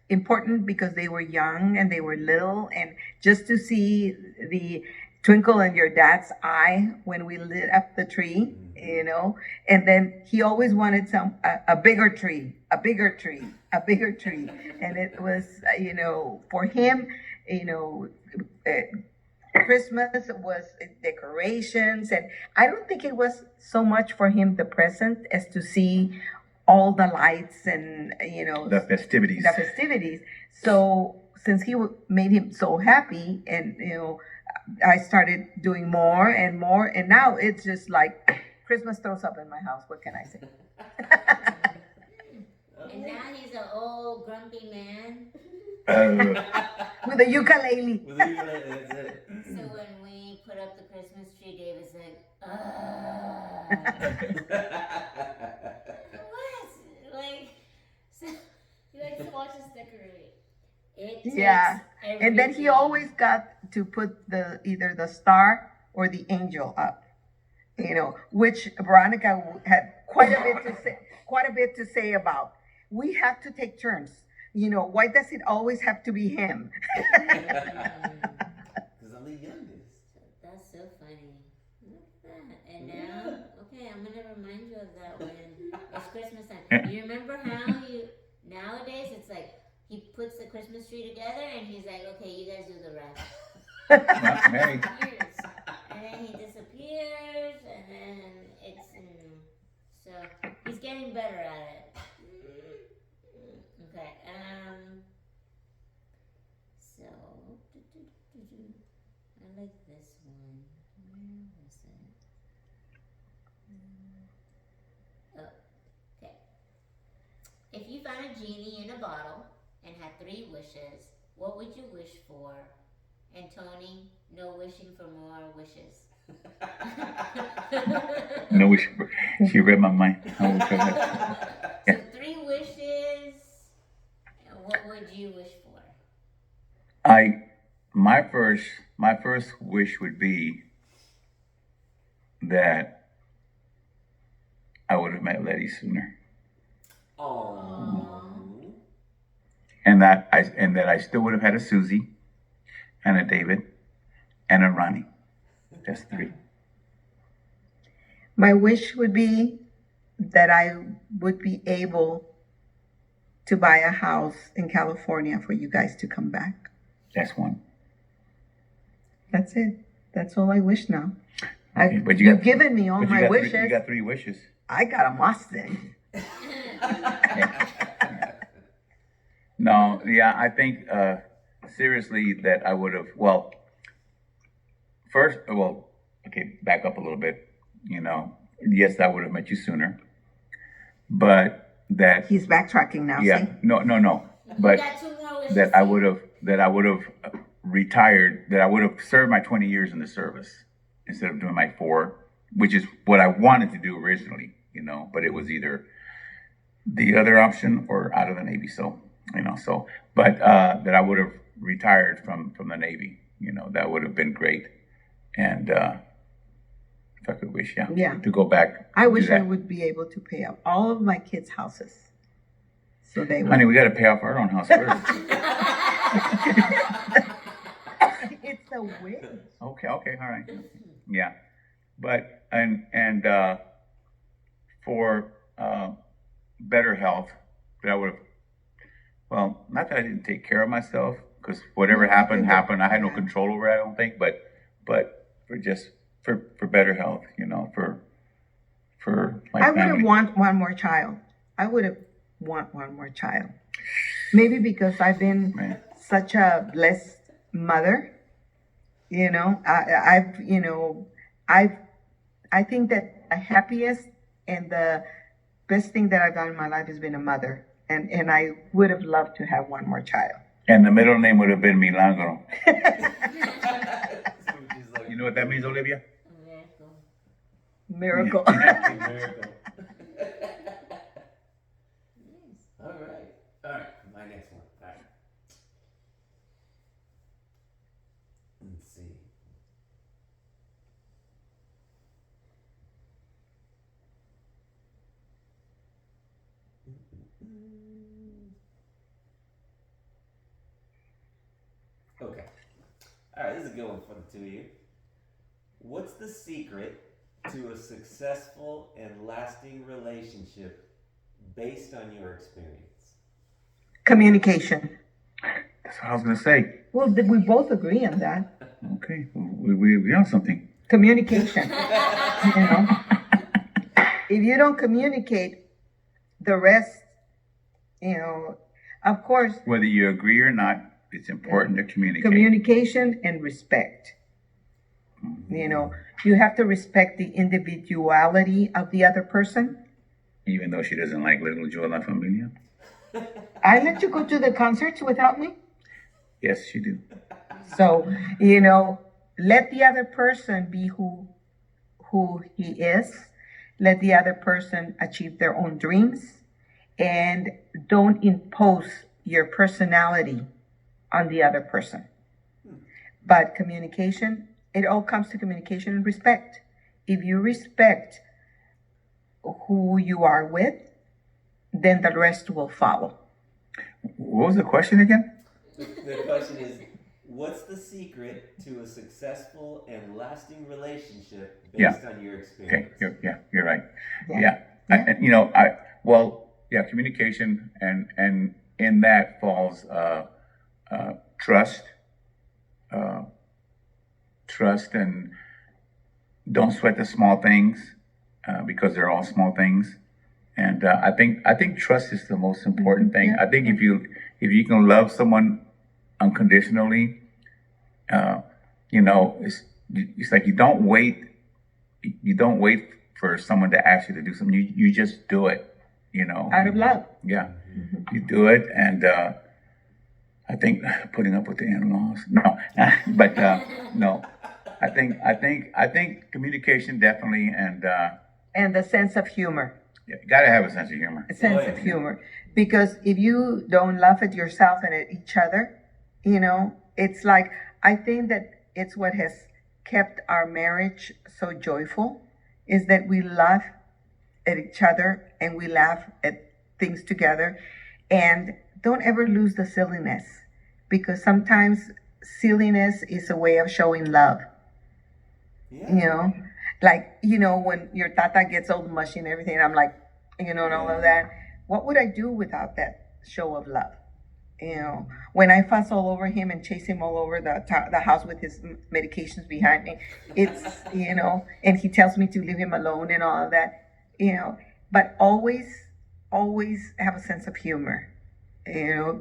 important because they were young and they were little, and just to see the twinkle in your dad's eye when we lit up the tree, and then he always wanted a bigger tree, a bigger tree, a bigger tree, and it was for him, Christmas was decorations, and I don't think it was so much for him the present as to see all the lights and
the festivities.
So since he made him so happy, and I started doing more and more, and now it's just like Christmas throws up in my house. What can I say?
And now he's an old grumpy man.
With a ukulele.
That's it.
So when we put up the Christmas tree, David's like, what? Like, so
He likes to watch us decorate.
it takes
Yeah. And then he
everything.
always got to put either the star or the angel up, which Veronica had quite a bit to say about. We have to take turns. Why does it always have to be him?
Because I'm the youngest.
That's so funny. Look at that. And now, okay, I'm gonna remind you of that when it's Christmas time. You remember how nowadays it's like he puts the Christmas tree together and he's like, okay, you guys do the rest.
Hey.
Disappears. And then he disappears, and then it's so he's getting better at it. Okay. So I like this one. Where was it? Oh, okay. If you found a genie in a bottle and had 3 wishes, what would you wish for? And Tony, no wishing for more wishes.
No, she read my mind.
So 3 wishes. What would you wish for?
My first wish would be that I would have met Letty sooner,
Aww.
and that I still would have had a Susie, and a David, and a Ronnie. That's 3.
My wish would be that I would be able to buy a house in California for you guys to come back.
That's 1.
That's it. That's all I wish now.
Okay, but
You've given me all
but you
my
got
wishes.
you got 3 wishes.
I got a Mustang.
No, yeah, I think seriously that I would have. Well, first, okay, back up a little bit. Yes, I would have met you sooner, but that
He's backtracking now.
yeah,
See?
no, but
You got 2 more wishes.
that I would have retired. That I would have served my 20 years in the service instead of doing my 4, which is what I wanted to do originally. But it was either the other option or out of the Navy. So. But that I would have retired from the Navy, that would have been great. And if I could wish, to go back.
I wish I
that.
would be able to pay off all of my kids' houses. So they would.
Honey, we got to pay off our own house first.
It's a wish.
Okay, all right. Yeah. But, and for better health, that I would have, well, not that I didn't take care of myself, because whatever happened. I had no control over it, I don't think, but for better health, for my
I would
family.
have want one more child. I would have want one more child. Maybe because I've been such a blessed mother. I think that the happiest and the best thing that I've done in my life has been a mother. And I would have loved to have one more child.
And the middle name would have been Milagro. You know what that means, Olivia?
Miracle.
Miracle. All right. My next one. All right. Let's see. Okay. All right, this is a good one for the 2 of you. What's the secret to a successful and lasting relationship based on your experience?
Communication.
That's what I was going to say.
Well, we both agree on that.
Okay, we on something.
Communication. If you don't communicate, the rest, of course.
Whether you agree or not, it's important to communicate.
Communication and respect. You have to respect the individuality of the other person.
Even though she doesn't like Little Joe La Familia?
I let you go to the concerts without me.
Yes, she do.
So, let the other person be who he is. Let the other person achieve their own dreams. And don't impose your personality on the other person. But communication, it all comes to communication and respect. If you respect who you are with, then the rest will follow.
What was the question again?
The question is, What's the secret to a successful and lasting relationship
Yeah.
based on your
Okay,
experience?
you're right.
Yeah.
Yeah. And, communication, and in that falls trust, uh, trust, and don't sweat the small things, because they're all small things. And I think trust is the most important thing.
Yeah.
I think if you can love someone unconditionally, uh, it's like you don't wait for someone to ask you to do something. You just do it.
Out of love.
Yeah, you do it, and I think putting up with the in-laws. No, but no. I think communication definitely, and
And the sense of humor.
you gotta have a sense of humor.
A sense
Oh,
of
yeah.
humor. Because if you don't laugh at yourself and at each other, it's like, I think that it's what has kept our marriage so joyful, is that we laugh at each other and we laugh at things together, and don't ever lose the silliness, because sometimes silliness is a way of showing love.
Yeah.
Like, when your tata gets all mushy and everything, I'm like, and all of that. What would I do without that show of love? When I fuss all over him and chase him all over the house with his medications behind me, it's, and he tells me to leave him alone and all of that, but always have a sense of humor,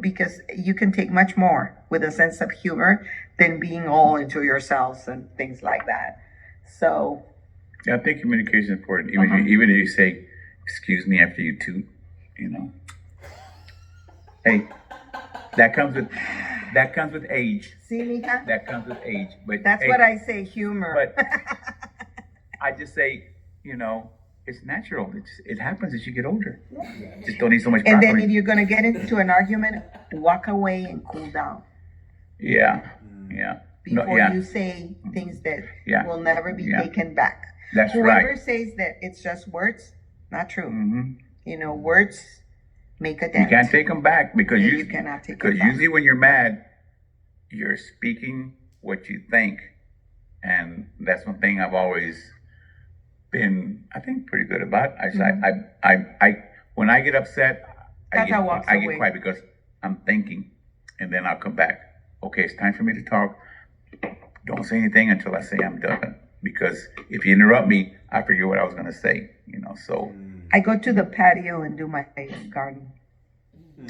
because you can take much more with a sense of humor than being all into yourselves and things like that. So,
Yeah, I think communication is important. Even if you say, "Excuse me," after you toot, hey, that comes with age.
see, Mika?
That comes with age. But
That's
hey,
what I say, humor.
But I just say, it's natural. It happens as you get older. Just don't eat so much
And
broccoli.
then if you're going to get into an argument, walk away and cool down
Yeah, yeah. No,
before
yeah.
you say things that
Yeah.
will never be
Yeah.
taken back.
That's
Whoever
right.
says that it's just words, not true.
Hmm.
Words make a
You
dent.
can't take them back because
And you cannot take
because
it back.
usually when you're mad, you're speaking what you think, and that's one thing I've always been, I think, pretty good about. I when I get upset,
Tata walks
I
away.
get quiet because I'm thinking, and then I'll come back. Okay, it's time for me to talk. Don't say anything until I say I'm done, because if you interrupt me, I forget what I was going to say. So
I go to the patio and do my garden.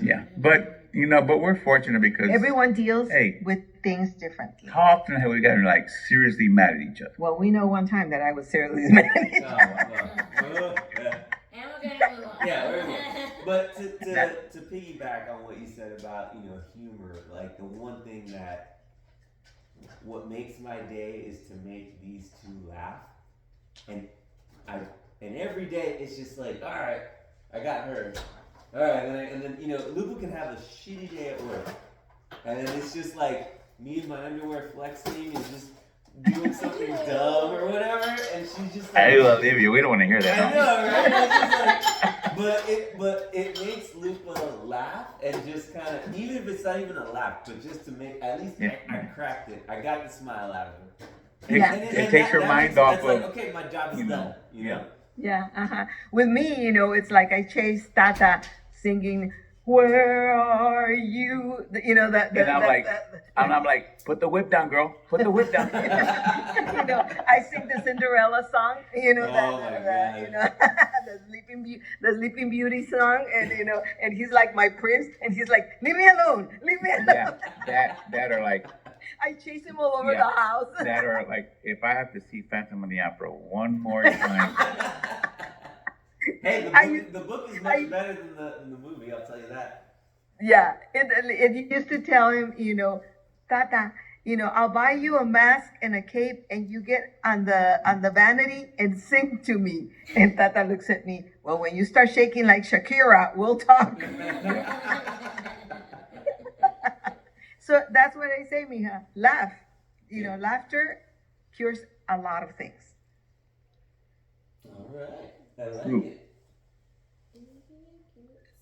yeah, but we're fortunate because
Everyone deals
Hey.
with things differently.
how often have we gotten like seriously mad at each other?
Well, we know one time that I was seriously mad at each
Oh,
other.
well, yeah.
And we're gonna move on.
Yeah, we're good. But to piggyback on what you said about humor, like the one thing that what makes my day is to make these two laugh, and and every day it's just like, all right, I got her, all right, and then Lupa can have a shitty day at work, and then it's just like me in my underwear flexing and just doing something dumb or whatever, and she's just like,
Hey, Olivia, we don't want to hear
I
that.
know, right? It's just like, but it makes Lupa laugh, and just kind of, even if it's not even a laugh, but just to make, at least
Yeah.
I cracked it. I got the smile out of her.
Yeah.
It takes your mind off
It's like,
of,
okay, my job is done.
yeah.
Yeah, With me, it's like I chase Tata singing, "Where are you?"
And I'm like, put the whip down, girl. Put the whip down.
I sing the Cinderella song,
Oh my God.
the Sleeping Beauty song, and he's like my prince, and he's like, "Leave me alone, leave me alone."
Yeah, that are like,
I chase him all over
Yeah.
the house.
that are like, if I have to see Phantom of the Opera one more time,
Hey, the book is much better than the movie. I'll tell you that.
Yeah, and you used to tell him, Tata, I'll buy you a mask and a cape, and you get on the vanity and sing to me. And Tata looks at me. Well, when you start shaking like Shakira, we'll talk. So that's what I say, mija. Laugh. Laughter cures a lot of things.
All right, I like
Ooh.
it.
Let's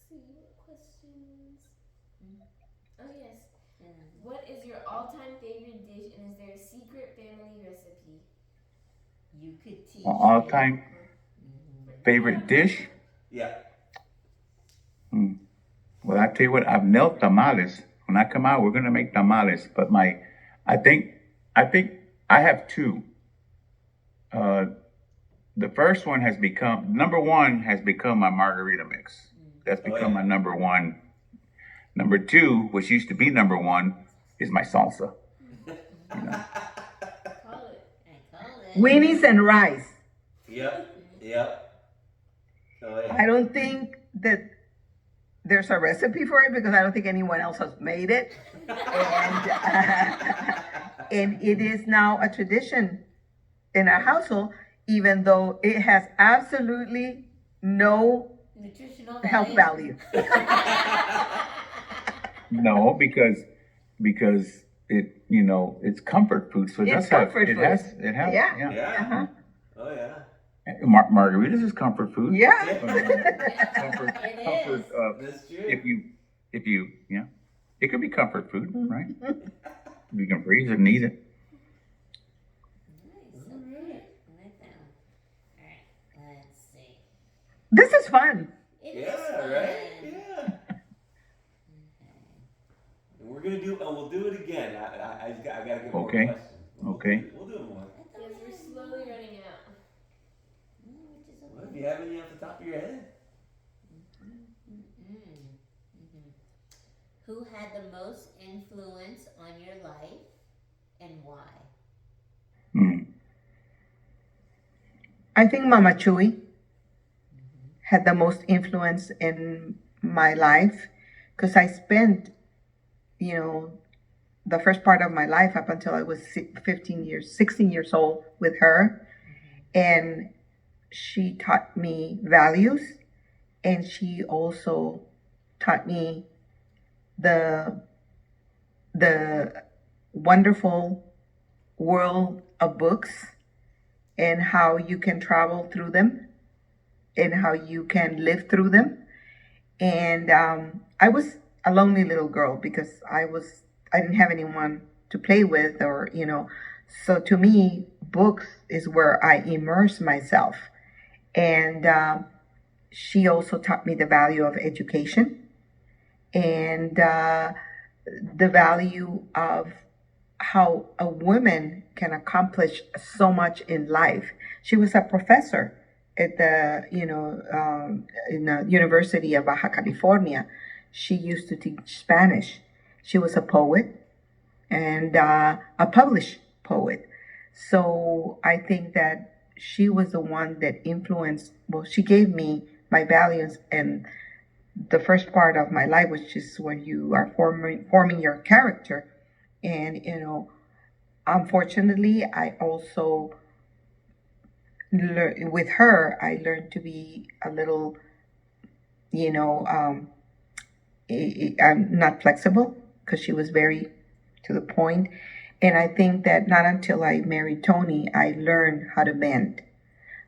see, what questions? Oh yes. What is your all-time favorite
You could teach
All-time
me.
favorite dish?
Yeah.
Hmm. Well, I tell you what, I've nailed tamales. When I come out, we're gonna make tamales. But I think, I think I have two. Uh, the first one has become number one has become my margarita mix. That's
Oh
become
yeah.
my number one. Number two, which used to be number one, is my salsa. You know,
Call it.
I call it.
Weenies and rice.
Yep. Yep. Oh yeah.
I don't think that there's a recipe for it because I don't think anyone else has made it. And it is now a tradition in our household, even though it has absolutely no
Nutritional
health
value.
value.
no, because it it's comfort food, so it
It's
does have
comfort
it
food.
has it has
Yeah.
yeah.
Yeah.
Uh-huh.
Oh yeah.
Margaritas is comfort food.
Yeah.
Comfort,
It
comfort.
is.
That's true.
If you yeah, it could be comfort food, right? You can freeze it and eat it.
Nice. Okay. I like that one. All right. Let's see.
This is fun.
It is
Yeah.
fun.
Right. Yeah. And we'll do it again. I gotta get more
Okay.
questions.
Okay.
We'll do it more.
Yes, we're slowly running out.
Which is
What,
okay.
do you have any off the top of your head?
Who had the most influence on your life and why?
Mm.
I think Mama Chewy had the most influence in my life because I spent, the first part of my life up until I was 16 years old with her. And she taught me values, and she also taught me the wonderful world of books and how you can travel through them and how you can live through them. And I was a lonely little girl because I didn't have anyone to play with, or so to me books is where I immerse myself. And she also taught me the value of education and the value of how a woman can accomplish so much in life. She was a professor at the in the University of Baja California. She used to teach Spanish. She was a poet and a published poet. So I think that she was the one that influenced. Well, she gave me my values and the first part of my life, which is when you are forming your character. And unfortunately, I also with her, I learned to be a little, you know, I'm not flexible because she was very to the point. And I think that not until I married Tony, I learned how to bend.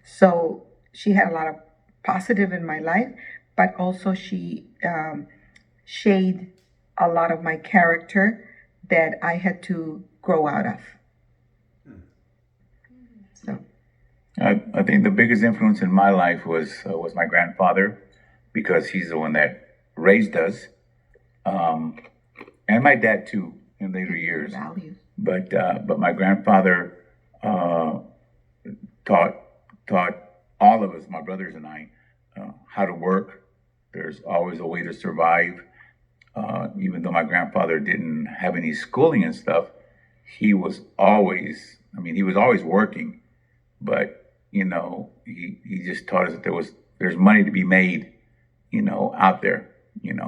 So she had a lot of positive in my life, but also she shade a lot of my character that I had to grow out of. So
I think the biggest influence in my life was my grandfather, because he's the one that raised us, and my dad too in later years.
values.
But my grandfather taught all of us, my brothers and I, how to work. There's always a way to survive. Even though my grandfather didn't have any schooling and stuff, he was always, he was always working. But he just taught us that there's money to be made, out there.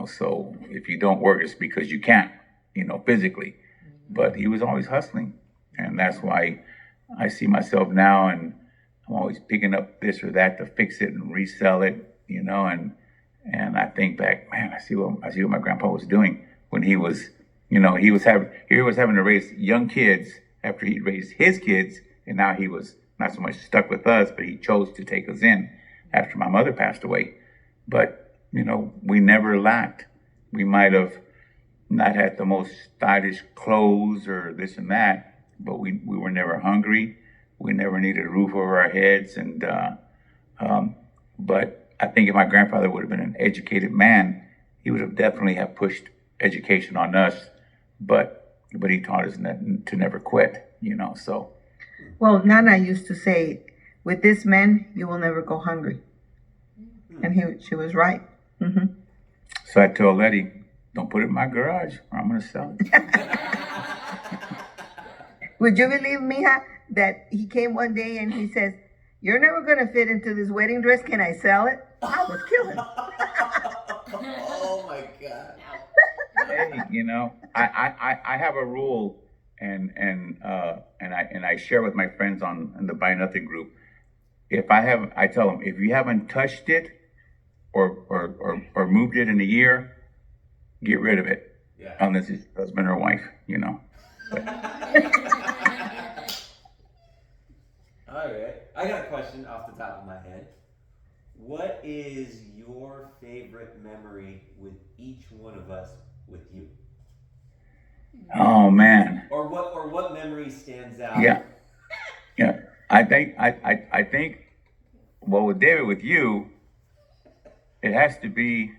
So if you don't work, it's because you can't, physically. But he was always hustling, and that's why I see myself now, and I'm always picking up this or that to fix it and resell it, and I think back, man, I see what my grandpa was doing when he was having to raise young kids after he raised his kids, and now he was not so much stuck with us, but he chose to take us in after my mother passed away. But we never lacked. We might have not had the most stylish clothes or this and that, but we were never hungry. We never needed a roof over our heads, and but I think if my grandfather would have been an educated man, he would have definitely have pushed education on us. But he taught us to never quit. So
Well, Nana used to say, with this man, you will never go hungry. And she was right. Hmm.
so I told Letty, don't put it in my garage, or I'm gonna sell it.
Would you believe, Mija, that he came one day and he says, "You're never gonna fit into this wedding dress. Can I sell it?" I was killing.
Oh my God.
Hey, I have a rule, and I share with my friends in the Buy Nothing group. I tell them, if you haven't touched it or moved it in a year, get rid of it.
Yeah.
Unless it's husband or wife.
All right. I got a question off the top of my head. What is your favorite memory with each one of us with you?
Oh man.
Or what memory stands out?
Yeah. I think. Well, with David, with you, it has to be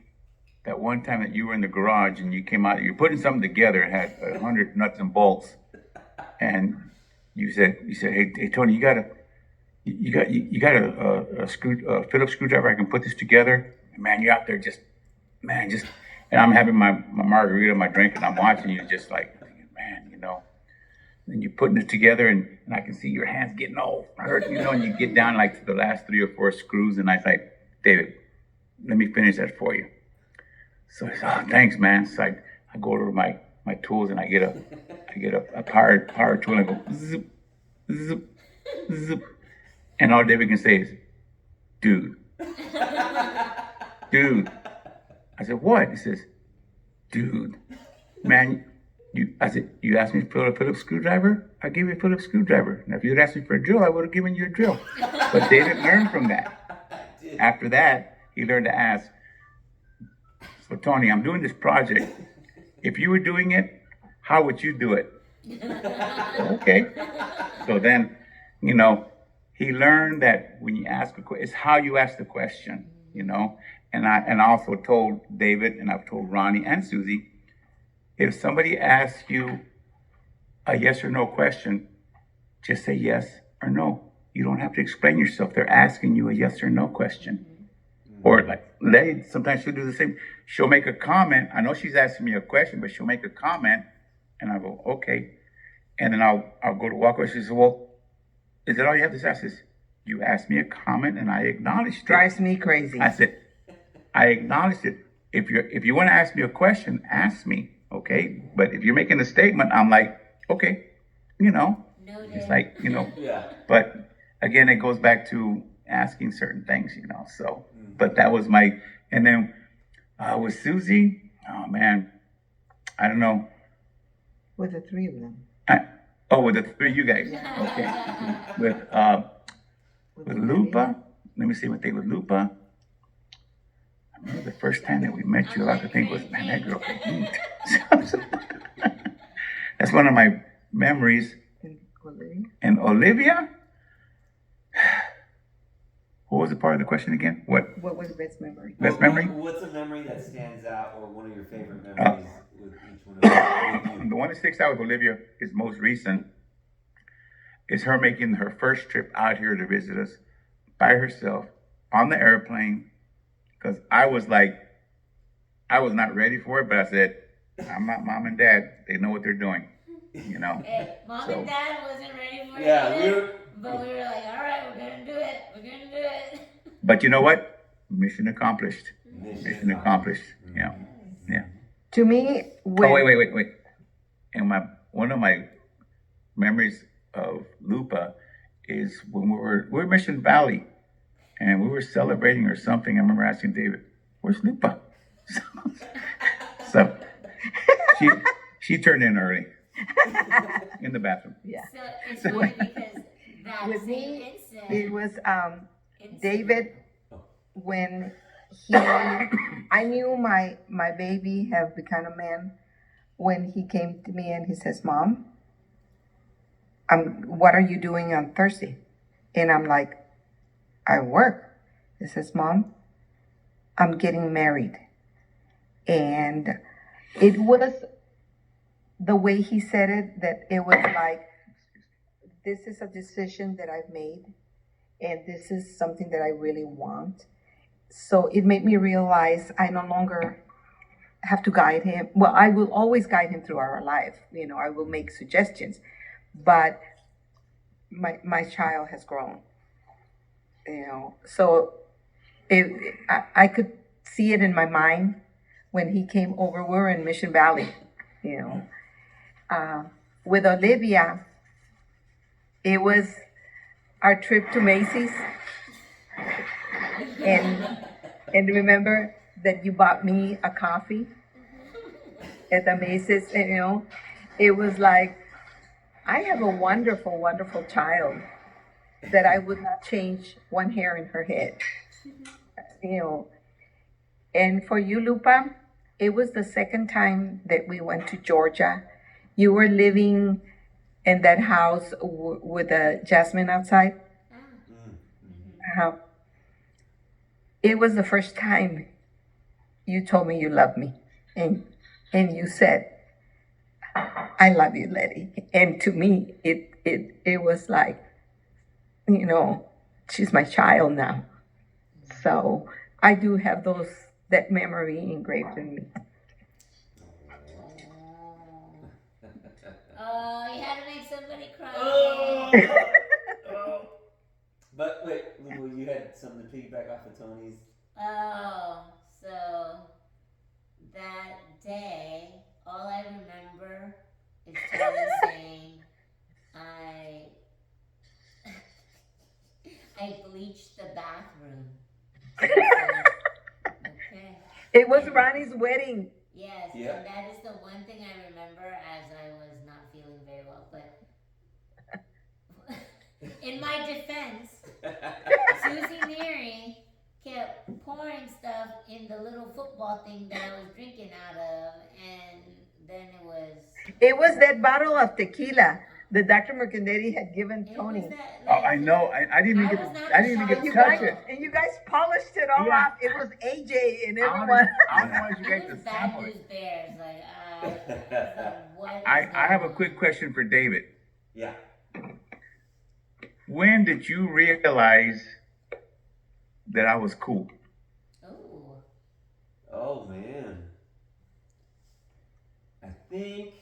that one time that you were in the garage and you came out. You're putting something together. It had 100 nuts and bolts, and you said, hey Tony, you got a Phillips screwdriver. I can put this together. And man, you're out there just, and I'm having my margarita, my drink, and I'm watching you just like, man, and you're putting it together, and I can see your hands getting all hurt, and you get down like to the last 3 or 4 screws, and I was like, David, let me finish that for you. So I said, oh, thanks, man. So I go over my tools, and I get a power tool, and I go zip, zip, zip, and all David can say is, dude. I said, what? He says, dude, man. I said, you asked me for a Phillips screwdriver? I gave you a Phillips screwdriver. Now, if you had asked me for a drill, I would have given you a drill. But David learned from that. After that, he learned to ask, so Tony, I'm doing this project. If you were doing it, how would you do it? Okay. So then, he learned that when you ask a question, it's how you ask the question, And I also told David, and I've told Ronnie and Susie, if somebody asks you a yes or no question, just say yes or no. You don't have to explain yourself. They're asking you a yes or no question. Or like Letty, sometimes she'll do the same. She'll make a comment. I know she's asking me a question, but she'll make a comment, and I go, okay. And then I'll go to walk away. She says, well, is that all you have to say? I says, you asked me a comment, and I acknowledged it.
Drives me crazy.
I said, I acknowledged it. If you want to ask me a question, ask me, okay? But if you're making a statement, I'm like, okay, it's like,
Yeah.
But again, it goes back to asking certain things, so, but that was and then with Susie, oh man, I don't know.
With the 3 of them.
With the 3 of you guys, okay. With Lupa, let me see what they with Lupa. I remember the first time that we met you, all I could think was, man, that girl can eat. That's one of my memories. And Olivia? What was the part of the question again? What
was the best memory?
Best memory?
What's a memory that stands out, or one of your favorite memories with each one of us?
The one that sticks out with Olivia is most recent. Is her making her first trip out here to visit us by herself on the airplane. Because I was not ready for it, but I said, I'm not mom and dad. They know what they're doing,
Hey, mom and dad wasn't ready for it.
Yeah,
but we were like, all right, we're gonna do it.
But you know what? Mission accomplished. Mission accomplished. Yeah.
To me,
wait. And one of my memories of Lupa is when we were Mission Valley, and we were celebrating or something. I remember asking David, "Where's Lupa?" So she turned in early in the bathroom.
Yeah.
So it's funny because that
With
same
me,
instant.
it was David when I knew my baby have become a man when he came to me and he says, Mom, what are you doing on Thursday? And I'm like, I work. He says, Mom, I'm getting married. And it was the way he said it that it was like, this is a decision that I've made, and this is something that I really want. So it made me realize I no longer have to guide him. Well, I will always guide him through our life. I will make suggestions, but my child has grown. So I could see it in my mind when he came over. We were in Mission Valley, you know. With Olivia, it was our trip to Macy's, and remember that you bought me a coffee at the Macy's, and it was like I have a wonderful, wonderful child that I would not change one hair in her head, you know. And for you, Lupa, it was the second time that we went to Georgia. You were living in that house with the jasmine outside. Uh, it was the first time you told me you loved me, and you said, "I love you, Letty." And to me, it was like, she's my child now. So I do have that memory engraved in me.
Oh, you had to make somebody cry.
Oh. But wait, Lulu, you had something to piggyback off of Tony's.
Oh, so that day, all I remember is Tony saying, I I bleached the bathroom. So I said, okay.
It was Ronnie's wedding.
Yes,
Yeah.
and that is the one thing I remember as I was not feeling very well. But in my defense, Susie Neary kept pouring stuff in the little football thing that I was drinking out of, and then it was.
It was that bottle of tequila that Dr. Mercandetti had given
It
Tony.
was that,
Oh, I know. I didn't even
was not
I didn't even
a
get
shot
to
You
touch
guys,
it.
and you guys polished it all
Yeah.
off. It was AJ and
I
everyone.
wanted you
It
guys
was
to
bad
sample
news
it.
bears. Like, what?
I have a quick question for David.
Yeah.
When did you realize that I was cool?
Oh.
Oh man. I think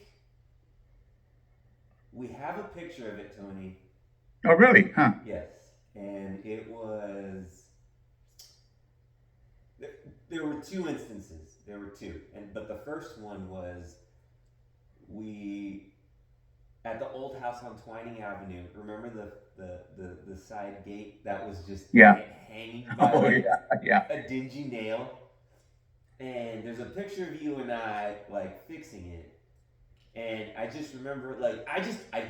we have a picture of it, Tony.
Oh, really? Huh?
Yes. And it was. There were two instances. There were two, but the first one was we at the old house on Twining Avenue. Remember the side gate that was just
Yeah.
hanging by
Oh,
like
yeah.
a dingy nail. And there's a picture of you and I like fixing it. And I just remember, like, I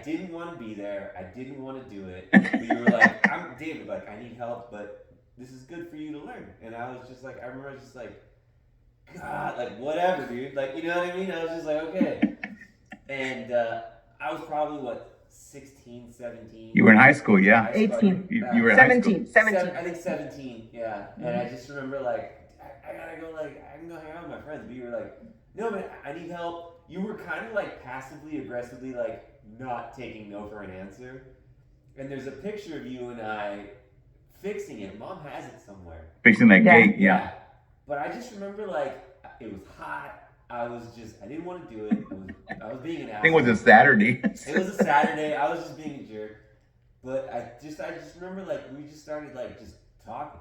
didn't want to be there. I didn't want to do it. But you were like, I'm David, like, I need help, but this is good for you to learn. And I was just like, I remember I was just like, God, like, whatever, dude. Like, you know what I mean? I was just like, okay. And I was probably, what, 16, 17?
You were in high school, yeah.
18.
You were in high school.
17.
I think 17, yeah. And I just remember, like, I gotta go, like, I can go hang out with my friends. But you were like, no, man, I need help. You were kind of like passively aggressively like not taking no for an answer. And there's a picture of you and I fixing it. Mom has it somewhere.
Fixing that
Yeah.
gate, yeah.
But I just remember like it was hot. I didn't want to do it. I was being an asshole.
I think it was a Saturday.
It was a Saturday. I was just being a jerk. But I just remember like we just started like just talking.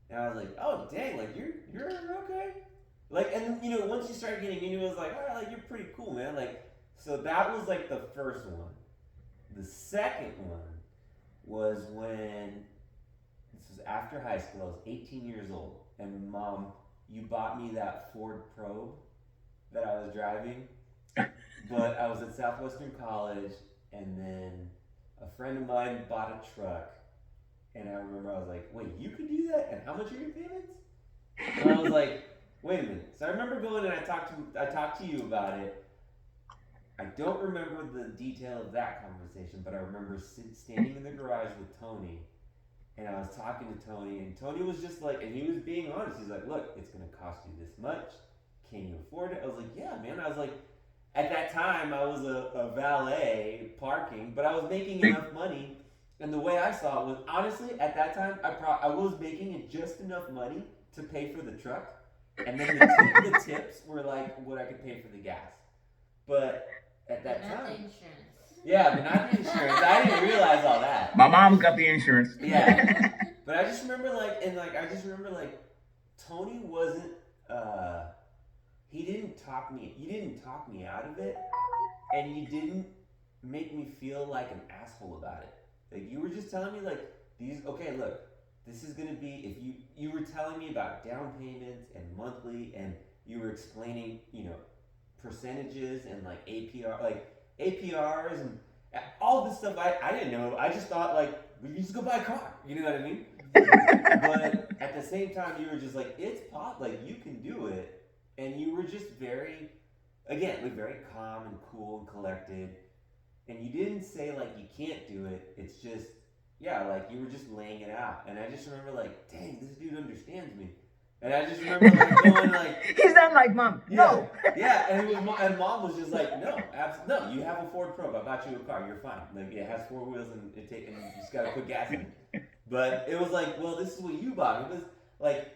And I was like, oh dang, like you're okay. Like, and you know, once you start getting into it, it was like, all right, like, you're pretty cool, man. Like, so that was like the first one. The second one was when, this was after high school, I was 18 years old. And Mom, you bought me that Ford Probe that I was driving. But I was at Southwestern College, and then a friend of mine bought a truck. And I remember I was like, wait, you could do that? And how much are your payments? And I was like, wait a minute. So I remember going and I talked to you about it, I don't remember the detail of that conversation, but I remember standing in the garage with Tony, and I was talking to Tony, and Tony was just like, and he was being honest. He's like, "Look, it's gonna cost you this much. Can you afford it?" I was like, "Yeah, man." I was like, at that time, I was a valet parking, but I was making enough money. And the way I saw it was, honestly, at that time, I was making it just enough money to pay for the truck, and then the tips were like what I could pay for the gas. But at that
But not the
time,
insurance.
yeah, but not the insurance. I didn't realize all that.
My mom got the insurance.
Yeah, but I just remember like Tony wasn't. He didn't talk me. You didn't talk me out of it, and you didn't make me feel like an asshole about it. Like you were just telling me like these. Okay, look, this is gonna be if you were telling me about down payments and monthly, and you were explaining percentages and like APRs and all this stuff. I didn't know. I just thought like we just go buy a car. You know what I mean? But at the same time, you were just like it's pop. Like you can do it. And you were just very calm and cool and collected. And you didn't say like you can't do it. It's just, yeah, like you were just laying it out. And I just remember like, dang, this dude understands me. And I just remember like going like,
He's not like mom.
yeah,
No.
yeah. And mom was just like, no, no, you have a Ford Probe. I bought you a car. You're fine. Like it has 4 wheels and and you just gotta put gas in it. But it was like, well, this is what you bought. It was like.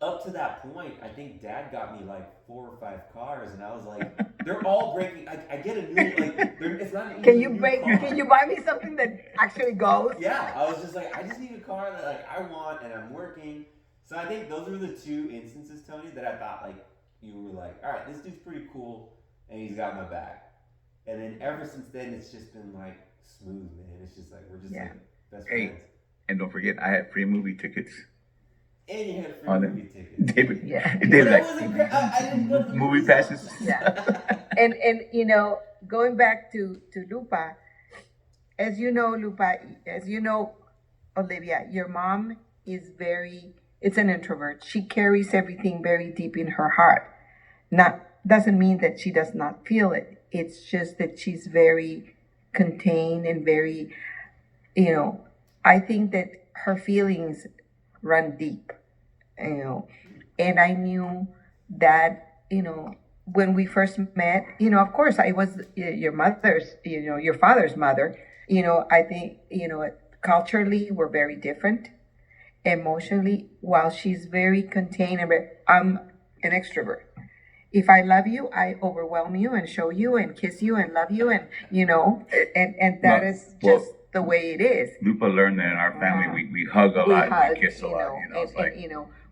Up to that point, I think Dad got me like 4 or 5 cars, and I was like, they're all breaking. I get a new like. It's not an
Can
easy
you
new
break?
car.
Can you buy me something that actually goes?
Yeah, I was just like, I just need a car that like I want, and I'm working. So I think those were the 2 instances, Tony, that I thought like you were like, all right, this dude's pretty cool, and he's got my back. And then ever since then, it's just been like smooth, man. It's just like we're just like best friends.
And don't forget, I had free movie tickets.
And you had free movie tickets.
David,
Yeah.
David,
But I didn't go to the
movie passes.
Yeah. and going back to Lupa, as you know, Olivia, your mom is it's an introvert. She carries everything very deep in her heart. Not doesn't mean that she does not feel it. It's just that she's very contained and very, I think that her feelings run deep, and I knew that, when we first met, of course I was your your father's mother. I think, culturally we're very different, emotionally, while she's very contained and I'm an extrovert. If I love you, I overwhelm you and show you and kiss you and love you, and and that is just the way it is.
Lupa learned that in our family we hug a lot, we kiss a lot,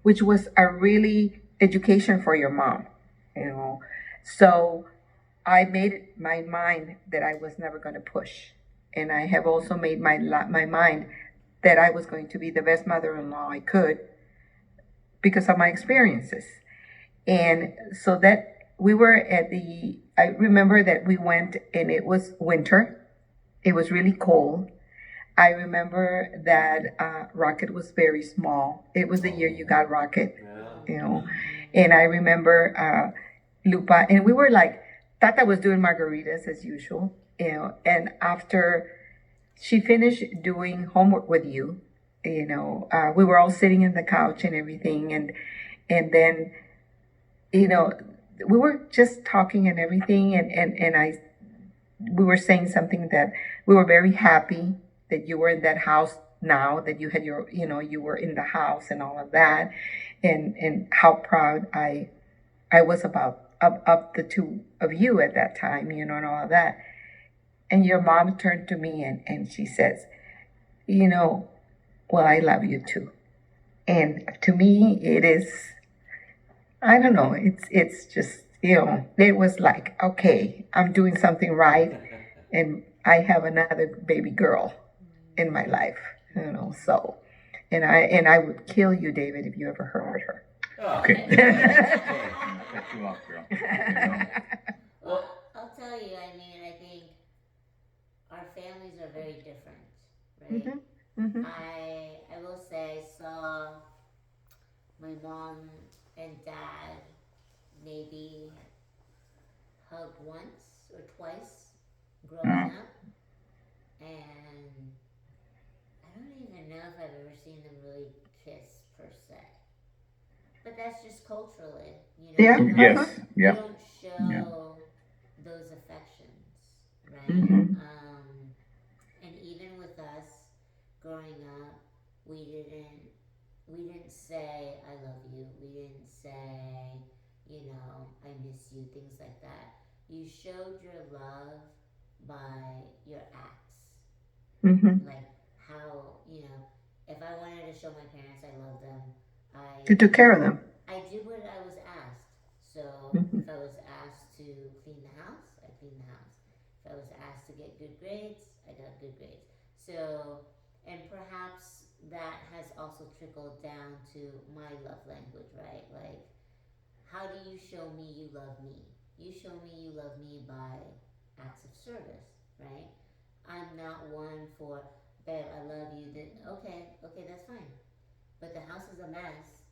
which was a really education for your mom, So I made my mind that I was never going to push, and I have also made my mind that I was going to be the best mother-in-law I could because of my experiences. And so that we were I remember that we went and it was winter. It was really cold. I remember that Rocket was very small. It was the year you got Rocket, And I remember Lupa, and we were like, Tata was doing margaritas as usual, And after she finished doing homework with you, we were all sitting in the couch and everything, and then, we were just talking and everything, and we were saying something that we were very happy that you were in that house now, that you had you were in the house and all of that, and how proud I was of the 2 of you at that time, and all of that. And your mom turned to me and she says, well, I love you too. And to me, it is, I don't know, it's just, it was like, okay, I'm doing something right, and I have another baby girl in my life, so, and I would kill you, David, if you ever hurt her.
Oh.
Okay. Cut you off, girl.
Well, I'll tell you, I think our families are very different, right?
Mm-hmm.
I will say I saw my mom and dad maybe hug once or twice growing up, and I don't even know if I've ever seen them really kiss per se. But that's just culturally,
Yeah.
Yes.
we
Yeah.
don't
Yeah.
show those affections, right?
Mm-hmm.
And even with us growing up, we didn't we didn't say I love you. We didn't say, I miss you, things like that. You showed your love by your acts.
Mm-hmm.
Like how, if I wanted to show my parents I love them,
You
I
took care of them.
I did what I was asked. So
Mm-hmm.
if I was asked to clean the house, I cleaned the house. If I was asked to get good grades, I got good grades. So, and perhaps that has also trickled down to my love language, right? Like, how do you show me you love me? You show me you love me by acts of service, right? I'm not one for, babe, I love you. Then okay, that's fine. But the house is a mess,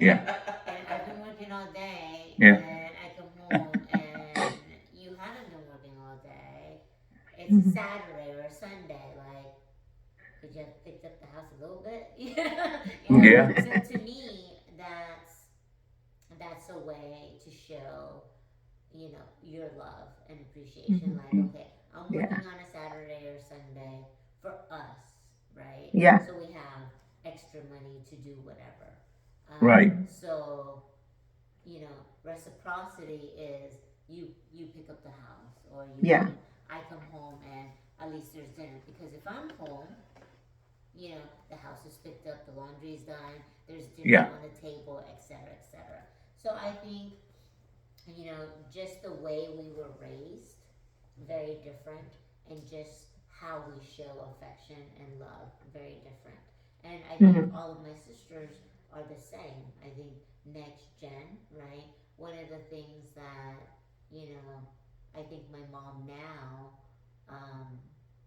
Yeah.
and I've been working all day,
Yeah.
and I come home and you haven't been working all day. It's a
Mm-hmm.
Saturday or a Sunday. Like, could you have picked up the house a little bit?
Yeah.
So to me, that's a way to show your love and appreciation. Like,
Mm-hmm.
okay, I'm
Yeah.
working on a Saturday or Sunday for us, right?
Yeah.
So we have extra money to do whatever.
Right.
So reciprocity is you pick up the house, or
Yeah.
I come home and at least there's dinner. Because if I'm home, the house is picked up, the laundry is done, there's dinner
Yeah.
on the table, etc., etc. So I think just the way we were raised, very different, and just how we show affection and love, very different. And I think
Mm-hmm.
all of my sisters are the same. I think next gen, right? One of the things that, you know, I think my mom now,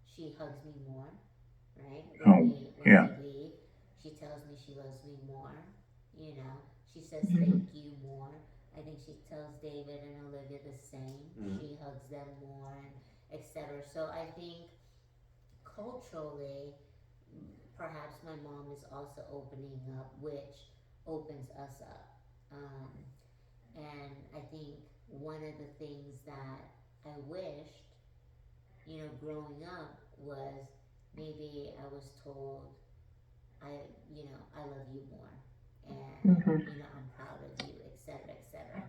she hugs me more, right?
Oh,
When
yeah.
we leave, she tells me she loves me more. You know, she says
Mm-hmm.
thank you more. I think she tells David and Olivia the same. She hugs them more, and etc. So I think culturally, perhaps my mom is also opening up, which opens us up. And I think one of the things that I wished, growing up was maybe I was told I love you more, and
Mm-hmm.
I'm proud of you, etc., etc.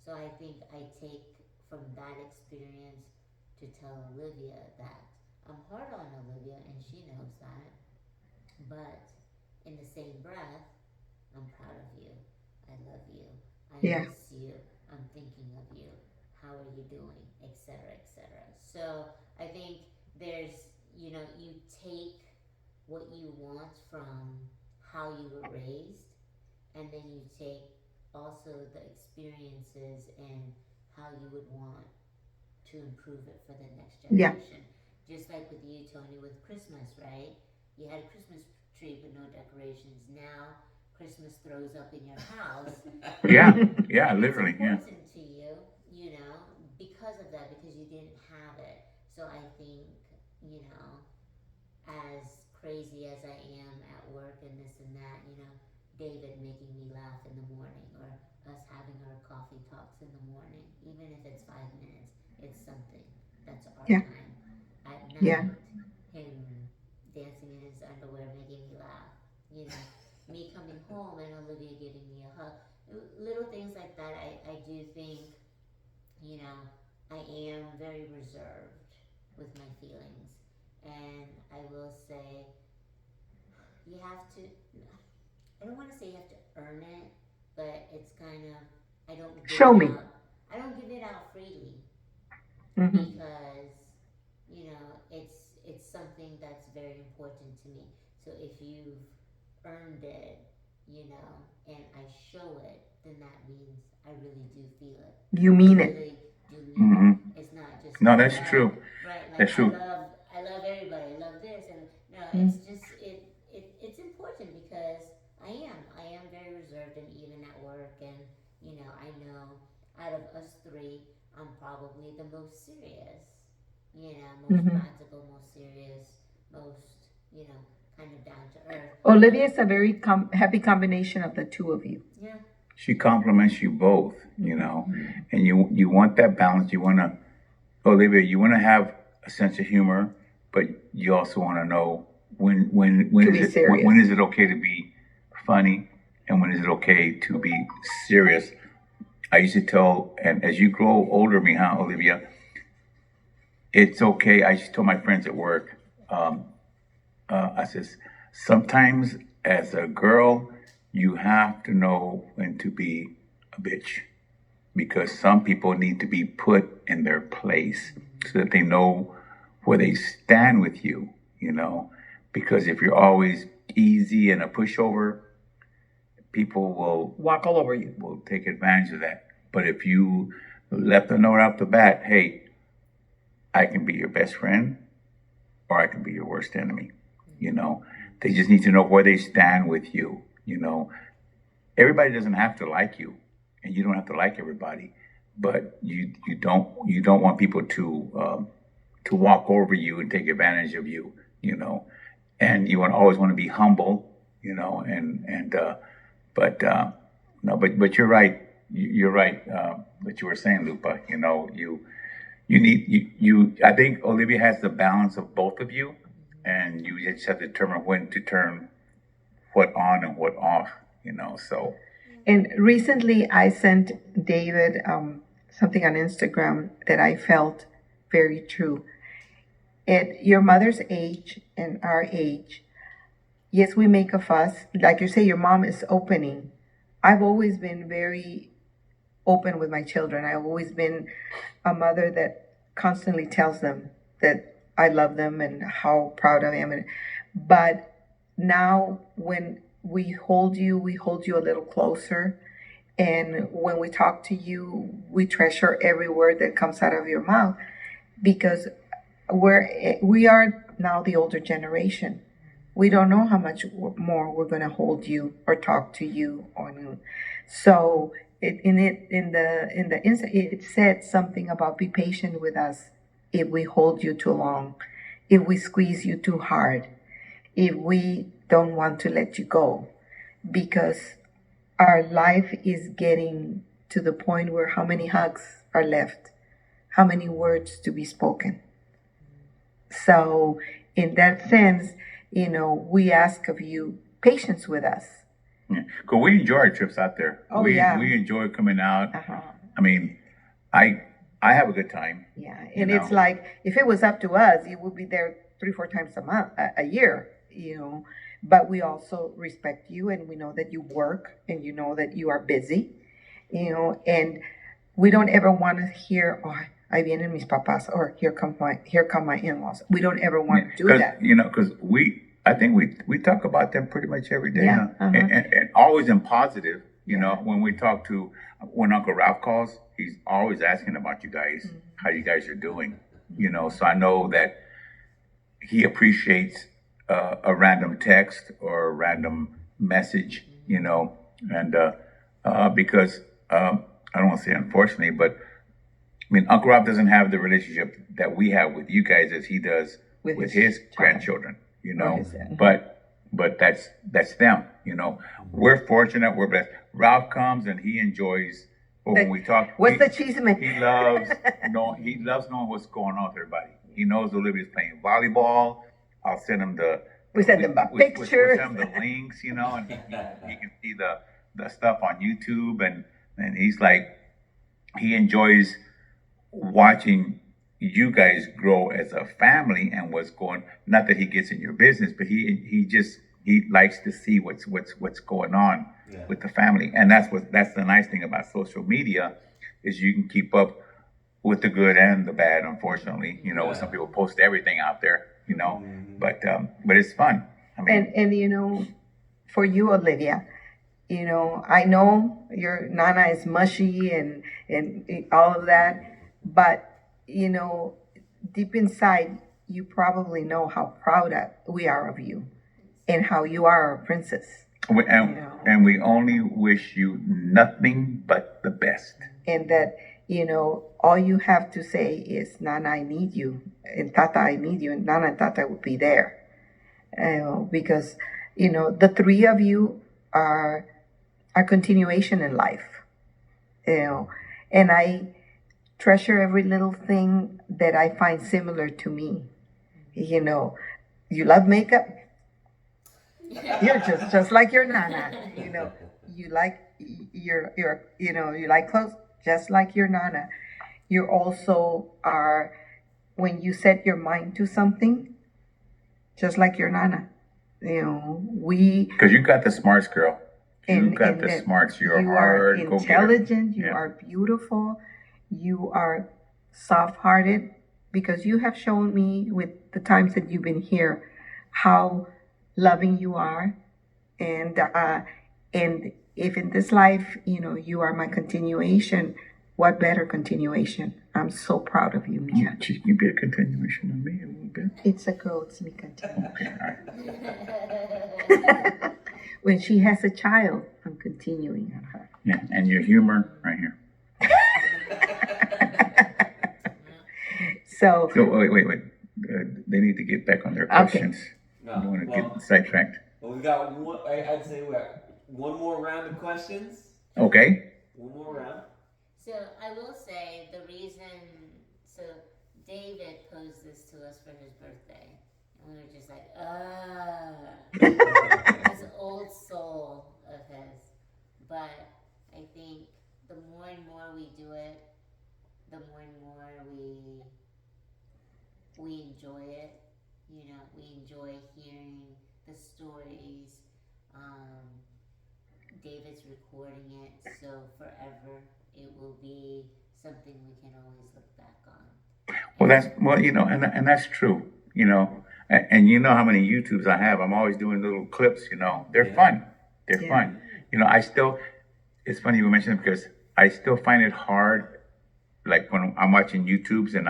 So I think I take from that experience to tell Olivia that I'm hard on Olivia, and she knows that. But in the same breath, I'm proud of you. I love you. I
Yeah.
miss you. I'm thinking of you. How are you doing? Etc. Etc. So I think there's, you take what you want from how you were raised, and then you take also the experiences and how you would want to improve it for the next
Yeah.
generation. Just like with you, Tony, with Christmas, right? You had a Christmas tree but no decorations. Now Christmas throws up in your house.
Yeah. Yeah.
And it's
Literally. Yeah.
important to you, because of that, because you didn't have it. So I think, as crazy as I am at work and this and that, David making me laugh in the morning, or us having our coffee talks in the morning, even if it's 5 minutes, it's something. That's our
Yeah.
time. At
Yeah.
night, him dancing in his underwear making me laugh, me coming home and Olivia giving me a hug. Little things like that, I do think, you know, I am very reserved with my feelings. And I will say, you have to, I don't want to say you have to earn it, but it's kind of, I don't give
Show
it
me.
out. I don't give it out freely,
Mm-hmm.
because it's something that's very important to me. So if you've earned it, and I show it, then that means I really do feel it.
You
I
mean it.
really do mean
Mm-hmm.
it. It's not just
No,
like,
that's true.
right, like
That's true.
I love everybody, I love this, and no,
Mm.
it's just it's important, because I am very reserved, and even at work, and I know out of us three, I'm probably the most serious. You know, most
Mhm.
practical, most serious, most, you know, kind of down to earth.
Olivia is a very happy combination of the two of you.
Yeah.
She compliments you both, you know, and you want that balance. You want to, Olivia, you want to have a sense of humor, but you also want to know when
To
is
be
it
serious.
when is it okay to be funny and when is it okay to be serious. I used to tell, and as you grow older, me, huh, Olivia, it's okay. I used to tell my friends at work, I says, sometimes as a girl, you have to know when to be a bitch because some people need to be put in their place so that they know where they stand with you, you know. Because if you're always easy and a pushover, people
Walk all over you.
will take advantage of that. But if you let them know right off the bat, hey, I can be your best friend or I can be your worst enemy, you know. They just need to know where they stand with you, you know. Everybody doesn't have to like you, and you don't have to like everybody, but you don't want people to walk over you and take advantage of you, you know. And you always want to be humble, you know. But no, but you're right. You're right. What you were saying, Lupa. You know, you need you. I think Olivia has the balance of both of you, and you just have to determine when to turn what on and what off. You know, so.
And recently, I sent David something on Instagram that I felt very true. At your mother's age and our age, yes, we make a fuss. Like you say, your mom is opening. I've always been very open with my children. I've always been a mother that constantly tells them that I love them and how proud I am. But now, when we hold you a little closer. And when we talk to you, we treasure every word that comes out of your mouth because we are now the older generation. We don't know how much more we're going to hold you or talk to you or so it said something about be patient with us if we hold you too long, if we squeeze you too hard, if we don't want to let you go, because our life is getting to the point where how many hugs are left, how many words to be spoken. So, in that sense, we ask of you patience with us.
Yeah. Cause we enjoy our trips out there.
Oh,
we
yeah.
we enjoy coming out.
Uh-huh.
I mean, I have a good time.
Yeah,
You
and
know.
it's like if it was up to us, it would be there 3-4 times a year, But we also respect you, and we know that you work, and you know that you are busy, and we don't ever want to hear, "Oh, ahí vienen mis papás," or here come my in-laws. We don't ever want to do that.
Because I think we talk about them pretty much every day,
Yeah,
huh?
uh-huh.
And always in positive. You
Yeah.
know, when Uncle Ralph calls, he's always asking about you guys, how you guys are doing. You know, so I know that he appreciates a random text or a random message. You know, and because I don't want to say unfortunately, but I mean, Uncle Rob doesn't have the relationship that we have with you guys as he does
With
with
his
his
child.
grandchildren, you know.
his- mhm.
But that's them, you know. We're fortunate, we're blessed. Ralph comes and he enjoys when we talk.
What's the cheeseman?
He loves knowing what's going on with everybody. He knows Olivia's playing volleyball. I'll send him
We send him pictures.
We'll send him the links, you know, and he can see the stuff on YouTube and he's like he enjoys watching you guys grow as a family and what's going. Not that he gets in your business, but he likes to see what's going on with the family, and that's the nice thing about social media is you can keep up with the good and the bad. Unfortunately, some people post everything out there, but it's fun. I mean,
and for you, Olivia, I know your Nana is mushy and all of that, but deep inside, you probably know how proud we are of you and how you are a princess.
and we only wish you nothing but the best.
and that, all you have to say is, Nana, I need you, and Tata, I need you, and Nana and Tata would be there. Because, the three of you are a continuation in life, and I treasure every little thing that I find similar to me. You love makeup. You're just like your Nana. You like you like clothes just like your Nana. You also are, when you set your mind to something, just like your Nana. We
Because you got the smarts, girl. You
and,
got
and
the
that
smarts. You're a
you are
hard go-getter.
intelligent, you
Yeah.
are beautiful, you are soft-hearted, because you have shown me with the times that you've been here how loving you are, and if in this life, you are my continuation, what better continuation? I'm so proud of you, Mia.
She can be a continuation of me a little bit.
It's a girl, it's me continue.
Okay, all right.
When she has a child, I'm continuing on her.
Yeah, and your humor right here.
So,
So wait. They need to get back on their questions.
No,
I don't want to
well,
get sidetracked.
well, we got one. I'd say we got one more round of questions.
Okay.
One more round.
So I will say the reason. So David posed this to us for his birthday, and we were just like, this old soul of his. But I think the more and more we do it, the more and more we enjoy it. We enjoy hearing the stories. David's recording it, so forever it will be something we can always look back on.
And that's true. And you know how many YouTubes I have. I'm always doing little clips. They're
Yeah.
fun. They're
Yeah.
fun. I still. It's funny you mention it because I still find it hard. Like when I'm watching YouTubes, and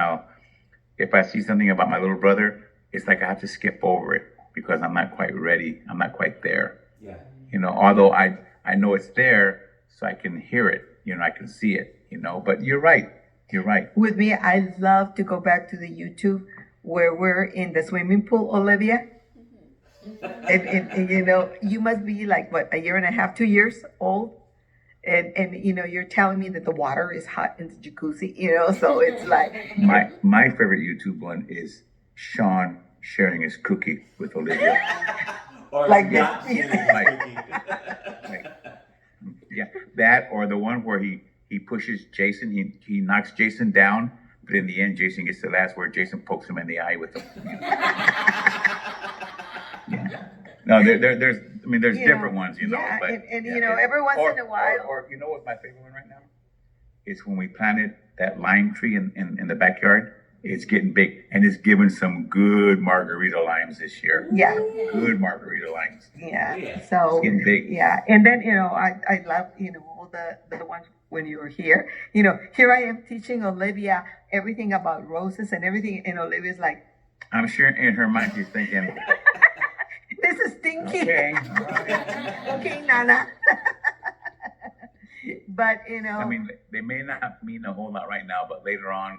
if I see something about my little brother, it's like I have to skip over it because I'm not quite ready. I'm not quite there.
Yeah.
Although I know it's there, so I can hear it. I can see it. But you're right. You're right.
with me, I love to go back to the YouTube where we're in the swimming pool, Olivia. And you must be like, what, a year and a half, 2 years old? And you're telling me that the water is hot in the jacuzzi, so it's like,
My favorite YouTube one is Sean sharing his cookie with Olivia.
Or
Like
not
this.
sharing
Like-
cookie.
Yeah, that or the one where he pushes Jason, he knocks Jason down, but in the end, Jason gets the last word. Jason pokes him in the eye with him. Yeah. No, there's different ones,
Yeah,
but
and every once in a while.
Or you know what's my favorite one right now? It's when we planted that lime tree in the backyard. It's getting big, and it's giving some good margarita limes this year.
Yeah.
Good margarita limes.
Yeah.
Yeah.
So,
It's getting big.
yeah. And then, I love, all the ones when you were here. Here I am teaching Olivia everything about roses and everything. And Olivia's like,
I'm sure in her mind she's thinking,
this is stinky.
okay, all right.
Okay, Nana. But,
I mean, they may not mean a whole lot right now, but later on,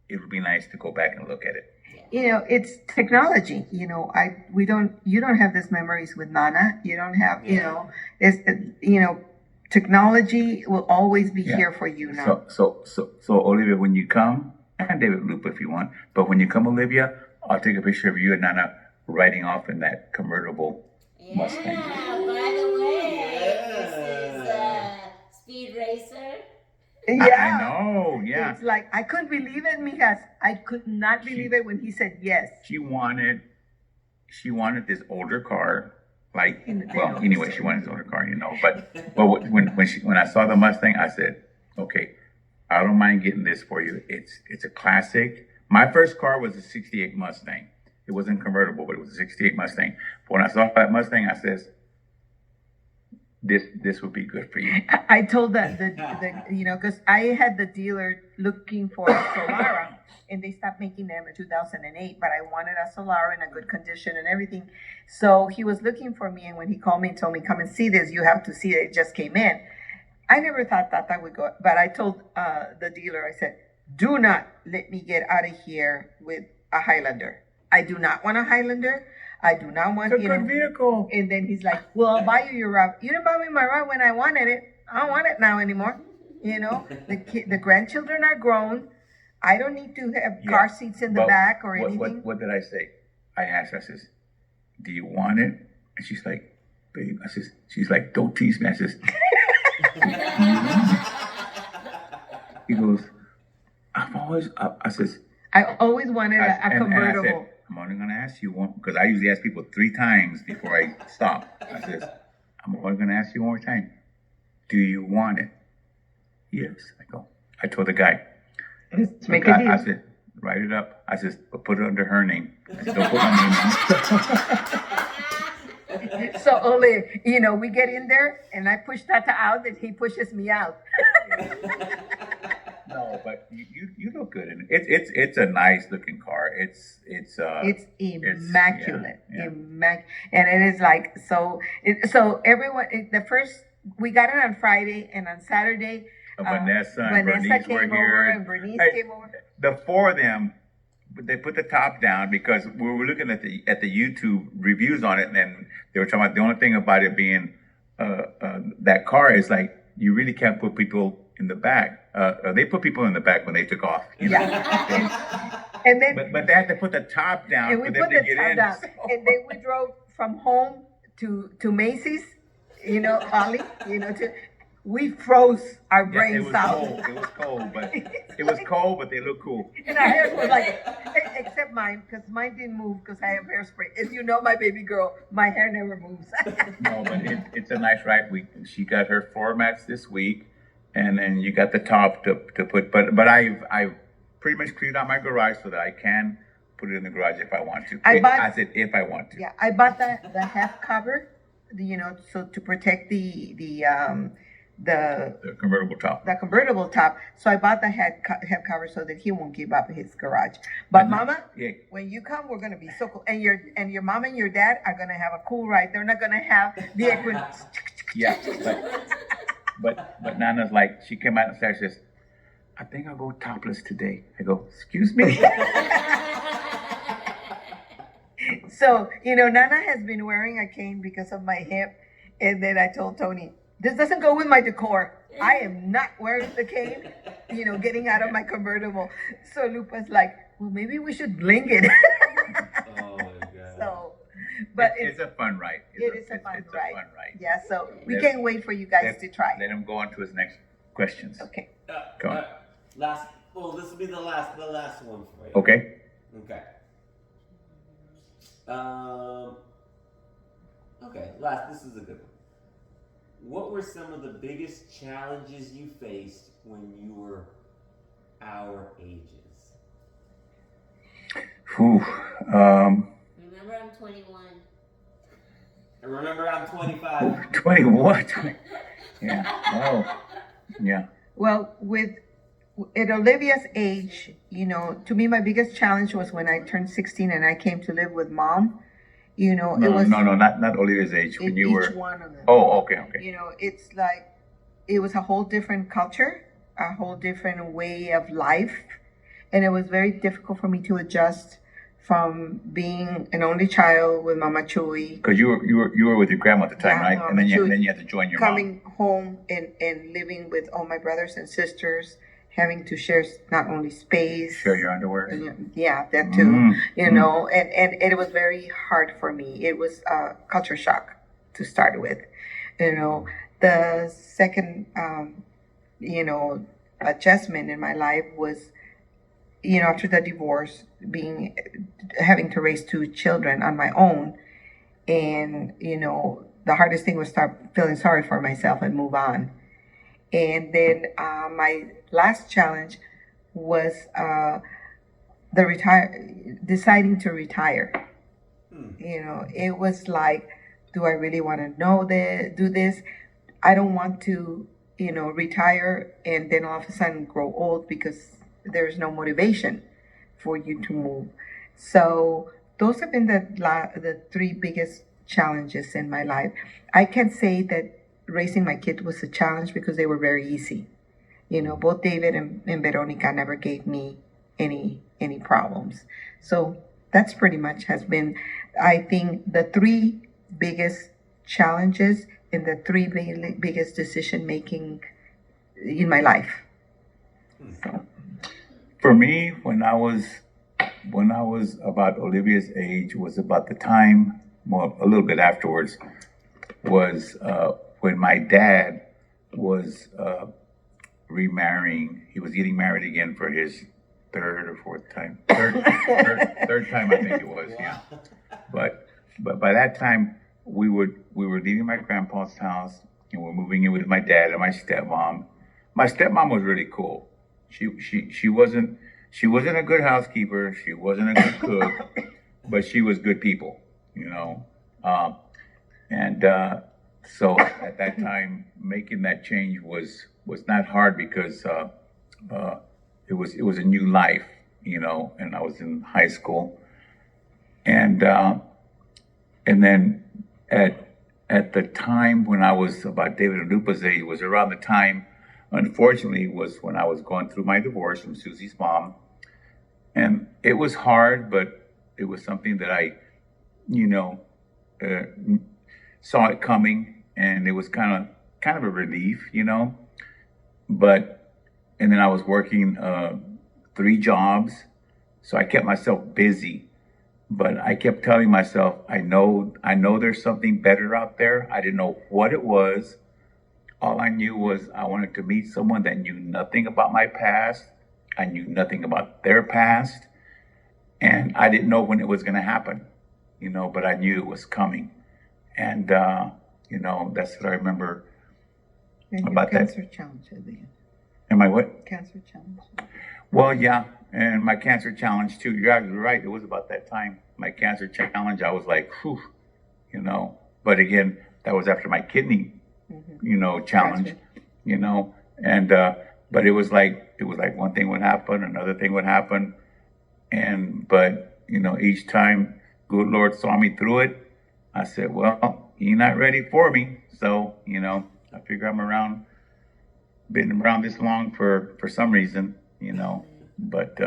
it would be nice to go back and look at it.
it's technology. You don't have these memories with Nana. You don't have, it's, technology will always be
Yeah.
here for you now.
So Olivia, when you come, and David Loop if you want, but when you come, Olivia, I'll take a picture of you and Nana riding off in that convertible Mustang.
Yeah, by the way, this is Speed Racer.
I know, yeah.
It's like, I couldn't believe it, Mijas. I could not believe it when he said yes.
She wanted this older car. Like,
In the
well,
day.
anyway, she wanted this older car, But when I saw the Mustang, I said, okay, I don't mind getting this for you. It's a classic. My first car was a '68 Mustang. It wasn't convertible, but it was a '68 Mustang. But when I saw that Mustang, I says, this would be good for you.
I told the because I had the dealer looking for a Solara, and they stopped making them in 2008. But I wanted a Solara in a good condition and everything. So he was looking for me, and when he called me and told me, "Come and see this. You have to see it. It just came in." I never thought that would go, but I told the dealer, I said, do not let me get out of here with a Highlander. I do not want a Highlander. I do not want,
It's a good vehicle.
And then he's like, well, I'll buy you your RAV. You didn't buy me my RAV when I wanted it. I don't want it now anymore. The grandchildren are grown. I don't need to have car seats in the back or anything.
What did I say? I asked her, I says, do you want it? And she's like, babe, she's like, don't tease me. I says, he goes, I says,
I always wanted a convertible.
And I said, I'm only going to ask you one, because I usually ask people 3 times before I stop. I says, I'm only going to ask you one more time. Do you want it? Yes. I told the guy.
Let's make a deal.
I said, write it up. I said, but put it under her name. I said, don't put my name on it.
So only, we get in there and I push Tata out and he pushes me out.
No, but you look good in it. It's a nice looking car. It's
immaculate,
yeah.
And it is like so. So everyone, we got it on Friday, and on Saturday,
Vanessa and Bernice
came
were
over,
here.
and Bernice came over.
The 4 of them, they put the top down because we were looking at the YouTube reviews on it, and then they were talking about the only thing about it being that car is like you really can't put people in the back. They put people in the back when they took off.
Yeah. And then,
but they had to put the top down
and we
for
put
them to
the
get
top
in.
down.
So.
And then we drove from home to Macy's, Ollie, we froze our brains out.
It was cold, but they look cool.
And our hair was like, except mine, because mine didn't move because I have hairspray. As you know, my baby girl, my hair never moves.
No, but it's a nice ride. She got her floor mats this week, and then you got the top to put. But I've pretty much cleaned out my garage so that I can put it in the garage if I want to. I said if I want to.
Yeah, I bought the half cover, so to protect the
convertible top.
The convertible top. So I bought the head cover so that he won't give up his garage. But Mama, when you come, we're gonna be so cool. And your mom and your dad are gonna have a cool ride. They're not gonna have the equine.
Yeah, but Nana's like, she came out and says, I think I'll go topless today. I go, excuse me.
So Nana has been wearing a cane because of my hip, and then I told Tony, this doesn't go with my decor. I am not wearing the cane, getting out of my convertible. So Lupa's like, well, maybe we should bling it.
Oh my God.
So, but
it's a fun ride.
It's a fun ride. Yeah, so we
Let's-
can't wait for you guys to try.
Let him go on to his next questions.
Okay.
Come on.
This will be the last one for you.
Okay.
Okay. This is a good one. What were some of the biggest challenges you faced when you were our ages?
Remember, I'm 21.
And remember, I'm 25.
21. Yeah. Oh. Yeah.
Well, at Olivia's age, to me, my biggest challenge was when I turned 16 and I came to live with Mom.
No, not Olivia's age. When you
each
were.
one of them.
Oh, okay.
It's like it was a whole different culture, a whole different way of life, and it was very difficult for me to adjust from being an only child with Mama Chuy.
Because you were with your grandma at the time, right?
Mama
And then you
Chuy,
had to join your
coming home and living with all my brothers and sisters, having to share not only space.
Share your underwear.
Yeah, that too. And it was very hard for me. It was a culture shock to start with. The second, adjustment in my life was, after the divorce, having to raise 2 children on my own, and the hardest thing was start feeling sorry for myself and move on. And then my last challenge was deciding to retire. It was like, do I really want to do this? I don't want to, retire and then all of a sudden grow old because there's no motivation for you to move. So those have been the 3 biggest challenges in my life. I can say that raising my kids was a challenge because they were very easy. You know, both David and Veronica never gave me any problems. So that's pretty much has been, I think, the three biggest challenges and the three biggest decision making in my life. So.
For me, when I was about Olivia's age, was about the time, well, a little bit afterwards, was when my dad was remarrying. He was getting married again for his third or fourth time. Third time, I think it was. Yeah. But by that time, we were leaving my grandpa's house and we're moving in with my dad and my stepmom. My stepmom was really cool. She wasn't a good housekeeper. She wasn't a good cook, but she was good people, you know. And so at that time, making that change was not hard because it was a new life, you know. And I was in high school, and then at the time when I was about David and Lupa's age was around the time, unfortunately, was when I was going through my divorce from Susie's mom. And it was hard, but it was something that I, you know, saw it coming, and it was kind of a relief, you know. And then I was working 3 jobs, so I kept myself busy. But I kept telling myself, I know there's something better out there. I didn't know what it was. All I knew was I wanted to meet someone that knew nothing about my past. I knew nothing about their past. And I didn't know when it was going to happen, you know, but I knew it was coming. And, you know, that's what I remember
And
about
your
that.
cancer challenge at the end.
Am I what?
Cancer challenge.
Well, yeah, and my cancer challenge too. You're absolutely right. It was about that time. My cancer challenge, I was like, whew, you know. But again, that was after my kidney, you know, challenge, you know. And but it was like one thing would happen, another thing would happen, but you know, each time, good Lord saw me through it. I said, well, you're not ready for me, so you know, I figure been around this long for some reason, you know. But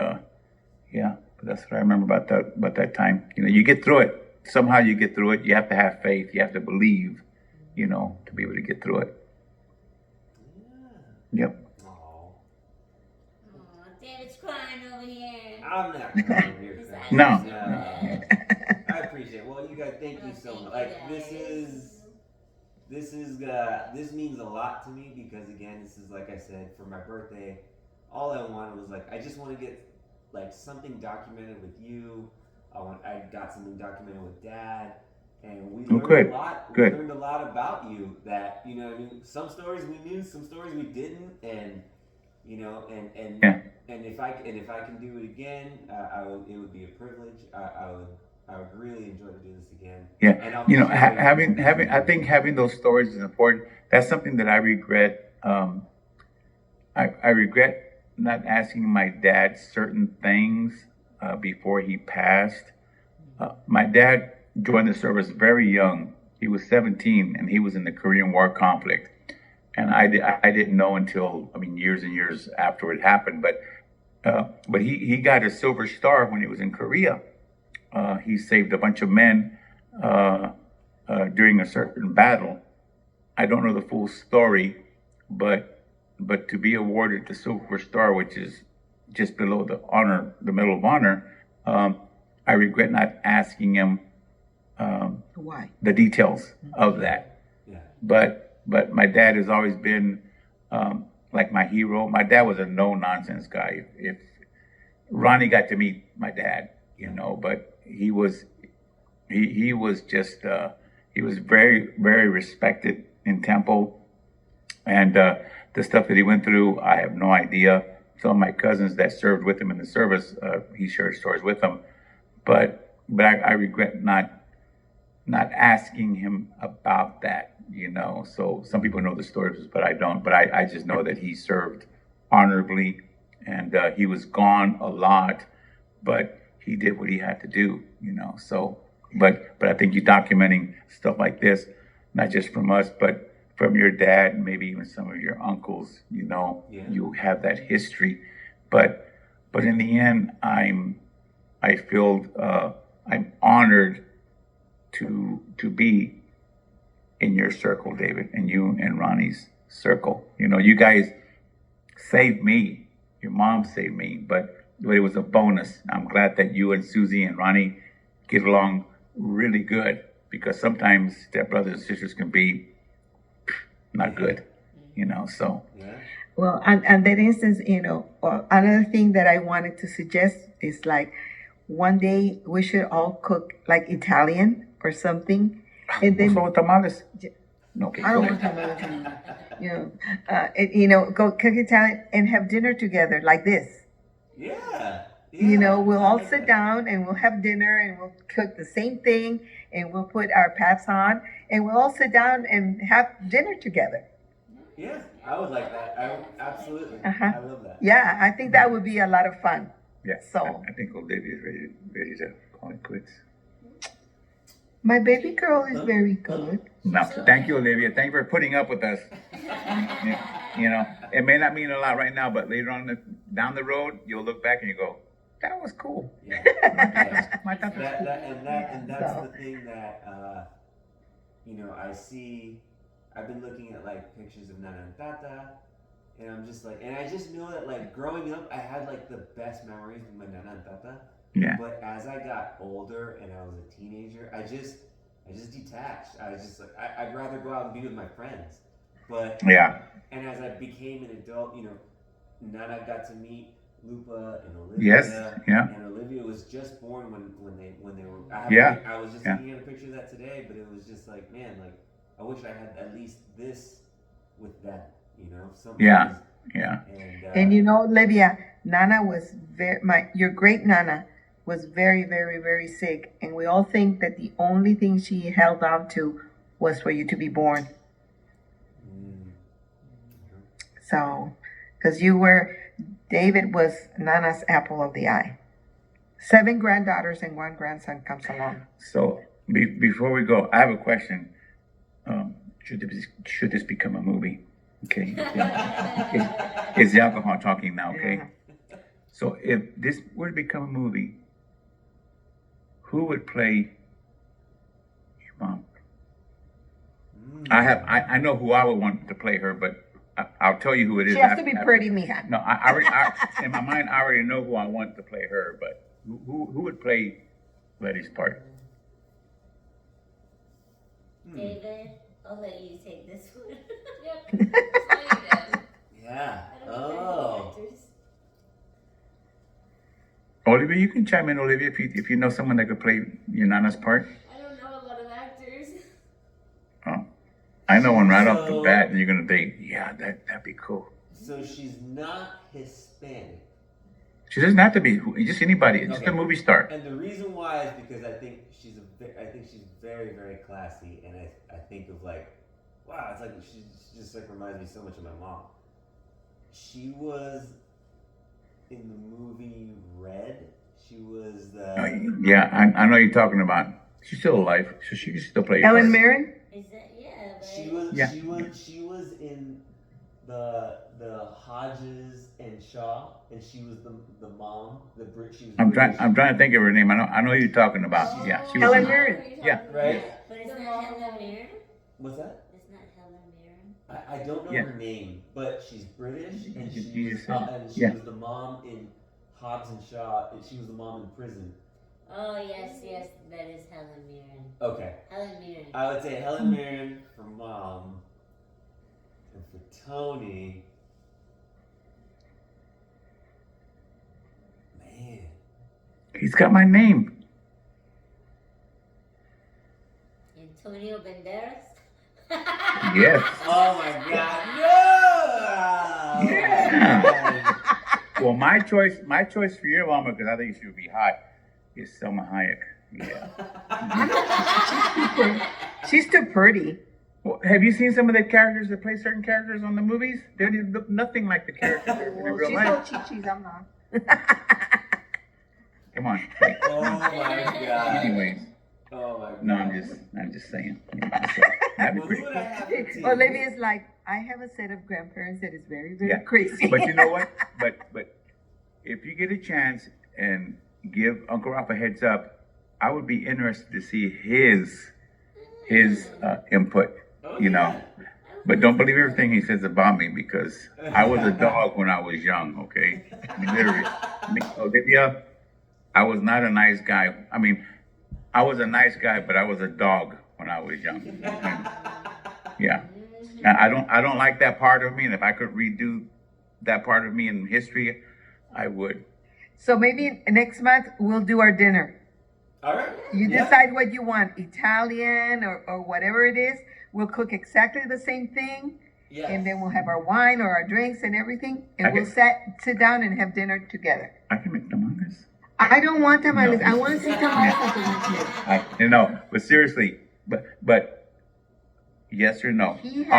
yeah, that's what I remember about that time. You know, you get through it. Somehow you get through it. You have to have faith. You have to believe, you know, to be able to get through it. Yep.
Oh, David's crying over here.
I'm not crying over here.
No.
I appreciate it. Well, you guys, thank you so much. Like, this means a lot to me because, again, this is, like I said, for my birthday, all I wanted was, like, I just want to get, like, something documented with you. I got something documented with Dad. And we learned a lot. We learned a lot about you that, you know, I mean, some stories we knew, some stories we didn't, and you know, and if I can do it again, it would be a privilege. I would really enjoy to do this again.
Yeah,
and
you know, I think having those stories is important. That's something that I regret. I regret not asking my dad certain things before he passed. My dad joined the service very young. He was 17, and he was in the Korean War conflict. And I didn't know until, I mean, years and years after it happened. But he got a Silver Star when he was in Korea. He saved a bunch of men during a certain battle. I don't know the full story, but to be awarded the Silver Star, which is just below the Medal of Honor, I regret not asking him
why
the details of that.
Yeah.
But my dad has always been like my hero. My dad was a no nonsense guy. If Ronnie got to meet my dad, you know, but he was just he was very, very respected in Temple, and the stuff that he went through, I have no idea. Some of my cousins that served with him in the service, he shared stories with them, but I regret not asking him about that, you know. So some people know the stories, but I don't. But I just know that he served honorably, and he was gone a lot, but he did what he had to do, you know. So, but I think you documenting stuff like this, not just from us, but from your dad, and maybe even some of your uncles. You know,
Yeah.
you have that history, but in the end, I feel I'm honored to be in your circle, David, and you and Ronnie's circle. You know, you guys saved me. Your mom saved me, but it was a bonus. I'm glad that you and Susie and Ronnie get along really good, because sometimes step brothers and sisters can be not good, you know. So
Yeah.
Well, and that instance, another thing that I wanted to suggest is like one day we should all cook like Italian or something, and then
so tamales. No, okay,
I
go
don't want
ahead.
go cook Italian and have dinner together like this.
Yeah.
We'll
I
all
like
sit
that.
down and we'll have dinner and we'll cook the same thing and we'll put our pats on and we'll all sit down and have dinner together.
Yeah, I would like that. Absolutely.
Uh-huh.
I love that.
Yeah, I think that would be a lot of fun.
Yeah.
So
I think Olivia's ready to call it quits.
my baby girl is very good.
No, thank you, Olivia. Thank you for putting up with us. You know, it may not mean a lot right now, but later on down the road, you'll look back and you go, "That was cool."
Yeah.
My thought was cool.
And that's
So.
the thing that I see. I've been looking at like pictures of Nana and Tata, and I'm just like, and I just know that like growing up, I had like the best memories with my Nana and Tata.
Yeah.
But as I got older and I was a teenager, I just detached. I was just like, I'd rather go out and be with my friends. But
Yeah.
and as I became an adult, Nana got to meet Lupa and Olivia.
Yes. Yeah.
And Olivia was just born when they were.
Yeah.
I was just
Yeah.
looking at a picture of that today, but it was just like, man, like I wish I had at least this with them. Something.
Yeah. Yeah.
And,
And Olivia, Nana was your great Nana was very, very, very sick. And we all think that the only thing she held on to was for you to be born. So, because David was Nana's apple of the eye. 7 granddaughters and 1 grandson comes along.
So before we go, I have a question. Should this become a movie? Okay. It's the alcohol talking now. Okay. So if this were to become a movie, who would play your mom? I know who I would want to play her, but I'll tell you who it is.
She has to be pretty, mija.
No, in my mind, I already know who I want to play her, but who would play Letty's part?
David, I'll let you take this one.
Yep. That's all you did.
Yeah.
I don't know
Oh.
any actors.
Olivia, you can chime in, Olivia, if you know someone that could play your Nana's part.
I don't know a lot of actors.
Oh, I know one right off the
So-
bat, and you're gonna think, yeah, that'd be cool.
So she's not Hispanic.
She doesn't have to be just anybody, just a
Okay.
movie star.
And the reason why is because I think she's very, very classy, and I think of like, wow, it's like she just like reminds me so much of my mom. She was in the movie Red. She was the
Yeah, I know you're talking about. She's still alive, so she can still play. your
Ellen
part.
Mirren?
Is that, yeah, right?
Yeah.
she was in the Hodges and Shaw, and she was the mom. She was
I'm
British.
trying to think of her name. I know who you're talking about. Yeah, she was.
Helen
in-
Mirren.
Yeah.
Right.
But it's
The
not
mom
Helen
one.
Mirren?
What's that?
It's not Helen Mirren?
I don't know
Yeah.
her name, but she's British, and
You
she was
just said it.
and she
Yeah.
was the mom in Hobbs and Shaw. And she was the mom in prison.
Oh, yes, that is Helen Mirren.
Okay,
Helen Mirren.
I would say Helen Mirren for mom, and for Tony, man,
He's got my name.
Antonio Banderas?
Yes.
oh my God, no!
Yeah. Well, my choice for your mama, because I think she would be hot, is Selma Hayek. Yeah.
She's too pretty.
Well, have you seen some of the characters that play certain characters on the movies? They look nothing like the characters that are in
Well,
real
she's no
life.
chi-chis, I'm not.
Come on. Wait.
Oh my God.
Anyways,
Oh my god.
No, I'm just saying. You know, so that'd be
Well,
pretty
who would
cool.
I have for tea?
Olivia's like, I have a set of grandparents that is very, very
Yeah.
crazy.
But you know what? But if you get a chance and give Uncle Ralph a heads up, I would be interested to see his input.
Oh,
You know.
yeah.
But don't believe everything he says about me because I was a dog when I was young, okay? Literally. Olivia, I was not a nice guy. I mean, I was a nice guy, but I was a dog when I was young. And, yeah. And I don't like that part of me, and if I could redo that part of me in history, I would.
So maybe next month we'll do our dinner.
All right.
You
Yeah.
decide what you want, Italian or whatever it is. We'll cook exactly the same thing,
Yeah.
and then we'll have our wine or our drinks and everything, and
I
we'll
can-
sit down and have dinner together.
I can make tamales.
I don't want tamales.
No.
I want to see tamales at the weekend.
You know, but seriously, but yes or no?
He had-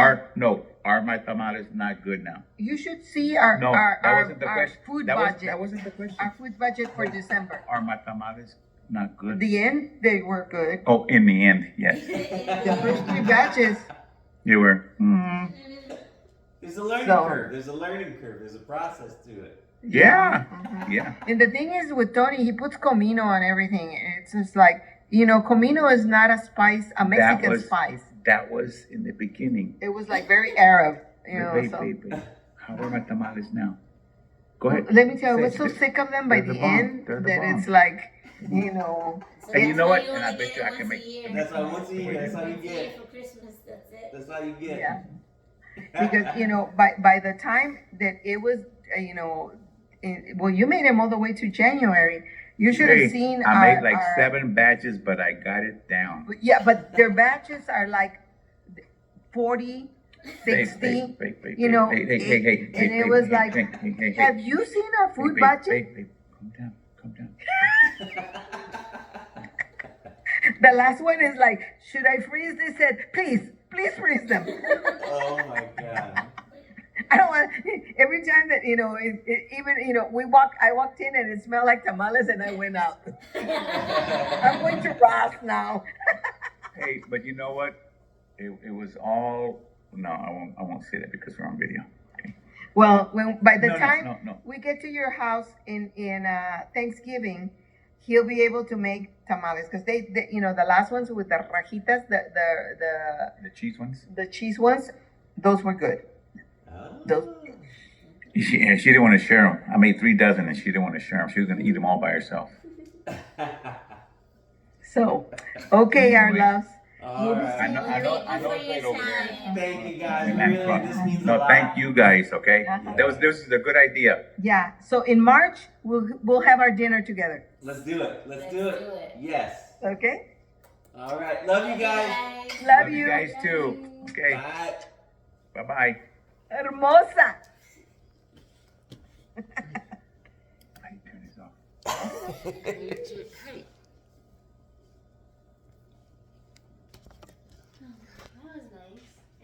Are my tamales not good now?
You should see our
No,
our,
that
our,
wasn't the
our
question.
food
That
budget.
wasn't the question.
Our food budget for December.
Are my tamales not good?
The end, they were good.
Oh, in the end, yes.
The first 3 batches.
You were.
There's a learning
So-
curve. There's a learning curve. There's a process to it.
Yeah.
Mhm.
Yeah.
And the thing is with Tony, he puts comino on everything. It's just like, comino is not a spice, a Mexican spice.
That was in the beginning.
It was like very Arab,
Wait,
so.
How are my tamales now? Go ahead.
Let me tell you, we're
Say-
so sick of them by
they're
the
the bomb.
end
They're the
that
bomb.
it's like,
So
And you
that's
know
why
what?
you
And I
only
bet
get
you
it
I can
once
make-
a year.
That's why once a year. That's all you
Once a year
get.
for Christmas, that's it.
That's all you get.
yeah. Because, by the time that it was, you made them all the way to January. You should have
Hey,
seen
I made like
our-
7 batches, but I got it down.
Yeah, but their batches are like 40, 60.
Hey,
you know,
hey,
and it was like, Have you seen our food budget?
Calm down.
The last one is like, should I freeze this? Said, please freeze them.
Oh my god.
I don't want. Every time that even I walked in and it smelled like tamales, and I went out. I'm going to Ross now.
Hey, but you know what? It was all. No, I won't say that because we're on video. Okay.
Well, by the
No,
time
no.
we get to your house in Thanksgiving, he'll be able to make tamales because they the last ones with the rajitas,
The cheese ones.
the cheese ones, those were good.
Oh.
Those.
She didn't want to share them. I made 3 dozen, and she didn't want to share them. She was going to eat them all by herself.
So, okay, our loves.
All right.
I know
Thank you
it's
for
late
your
over there.
time.
Thank you guys.
Amen.
Really, this means a
No,
lot.
thank you guys. Okay,
Uh-huh.
this is a good idea.
Yeah. So in March we'll have our dinner together.
Let's do it. Let's do it. Yes.
Okay.
All right. Love you guys.
Love
you
you.
guys too. Okay,
Bye.
bye.
Hermosa.
I turn this off.
Hey.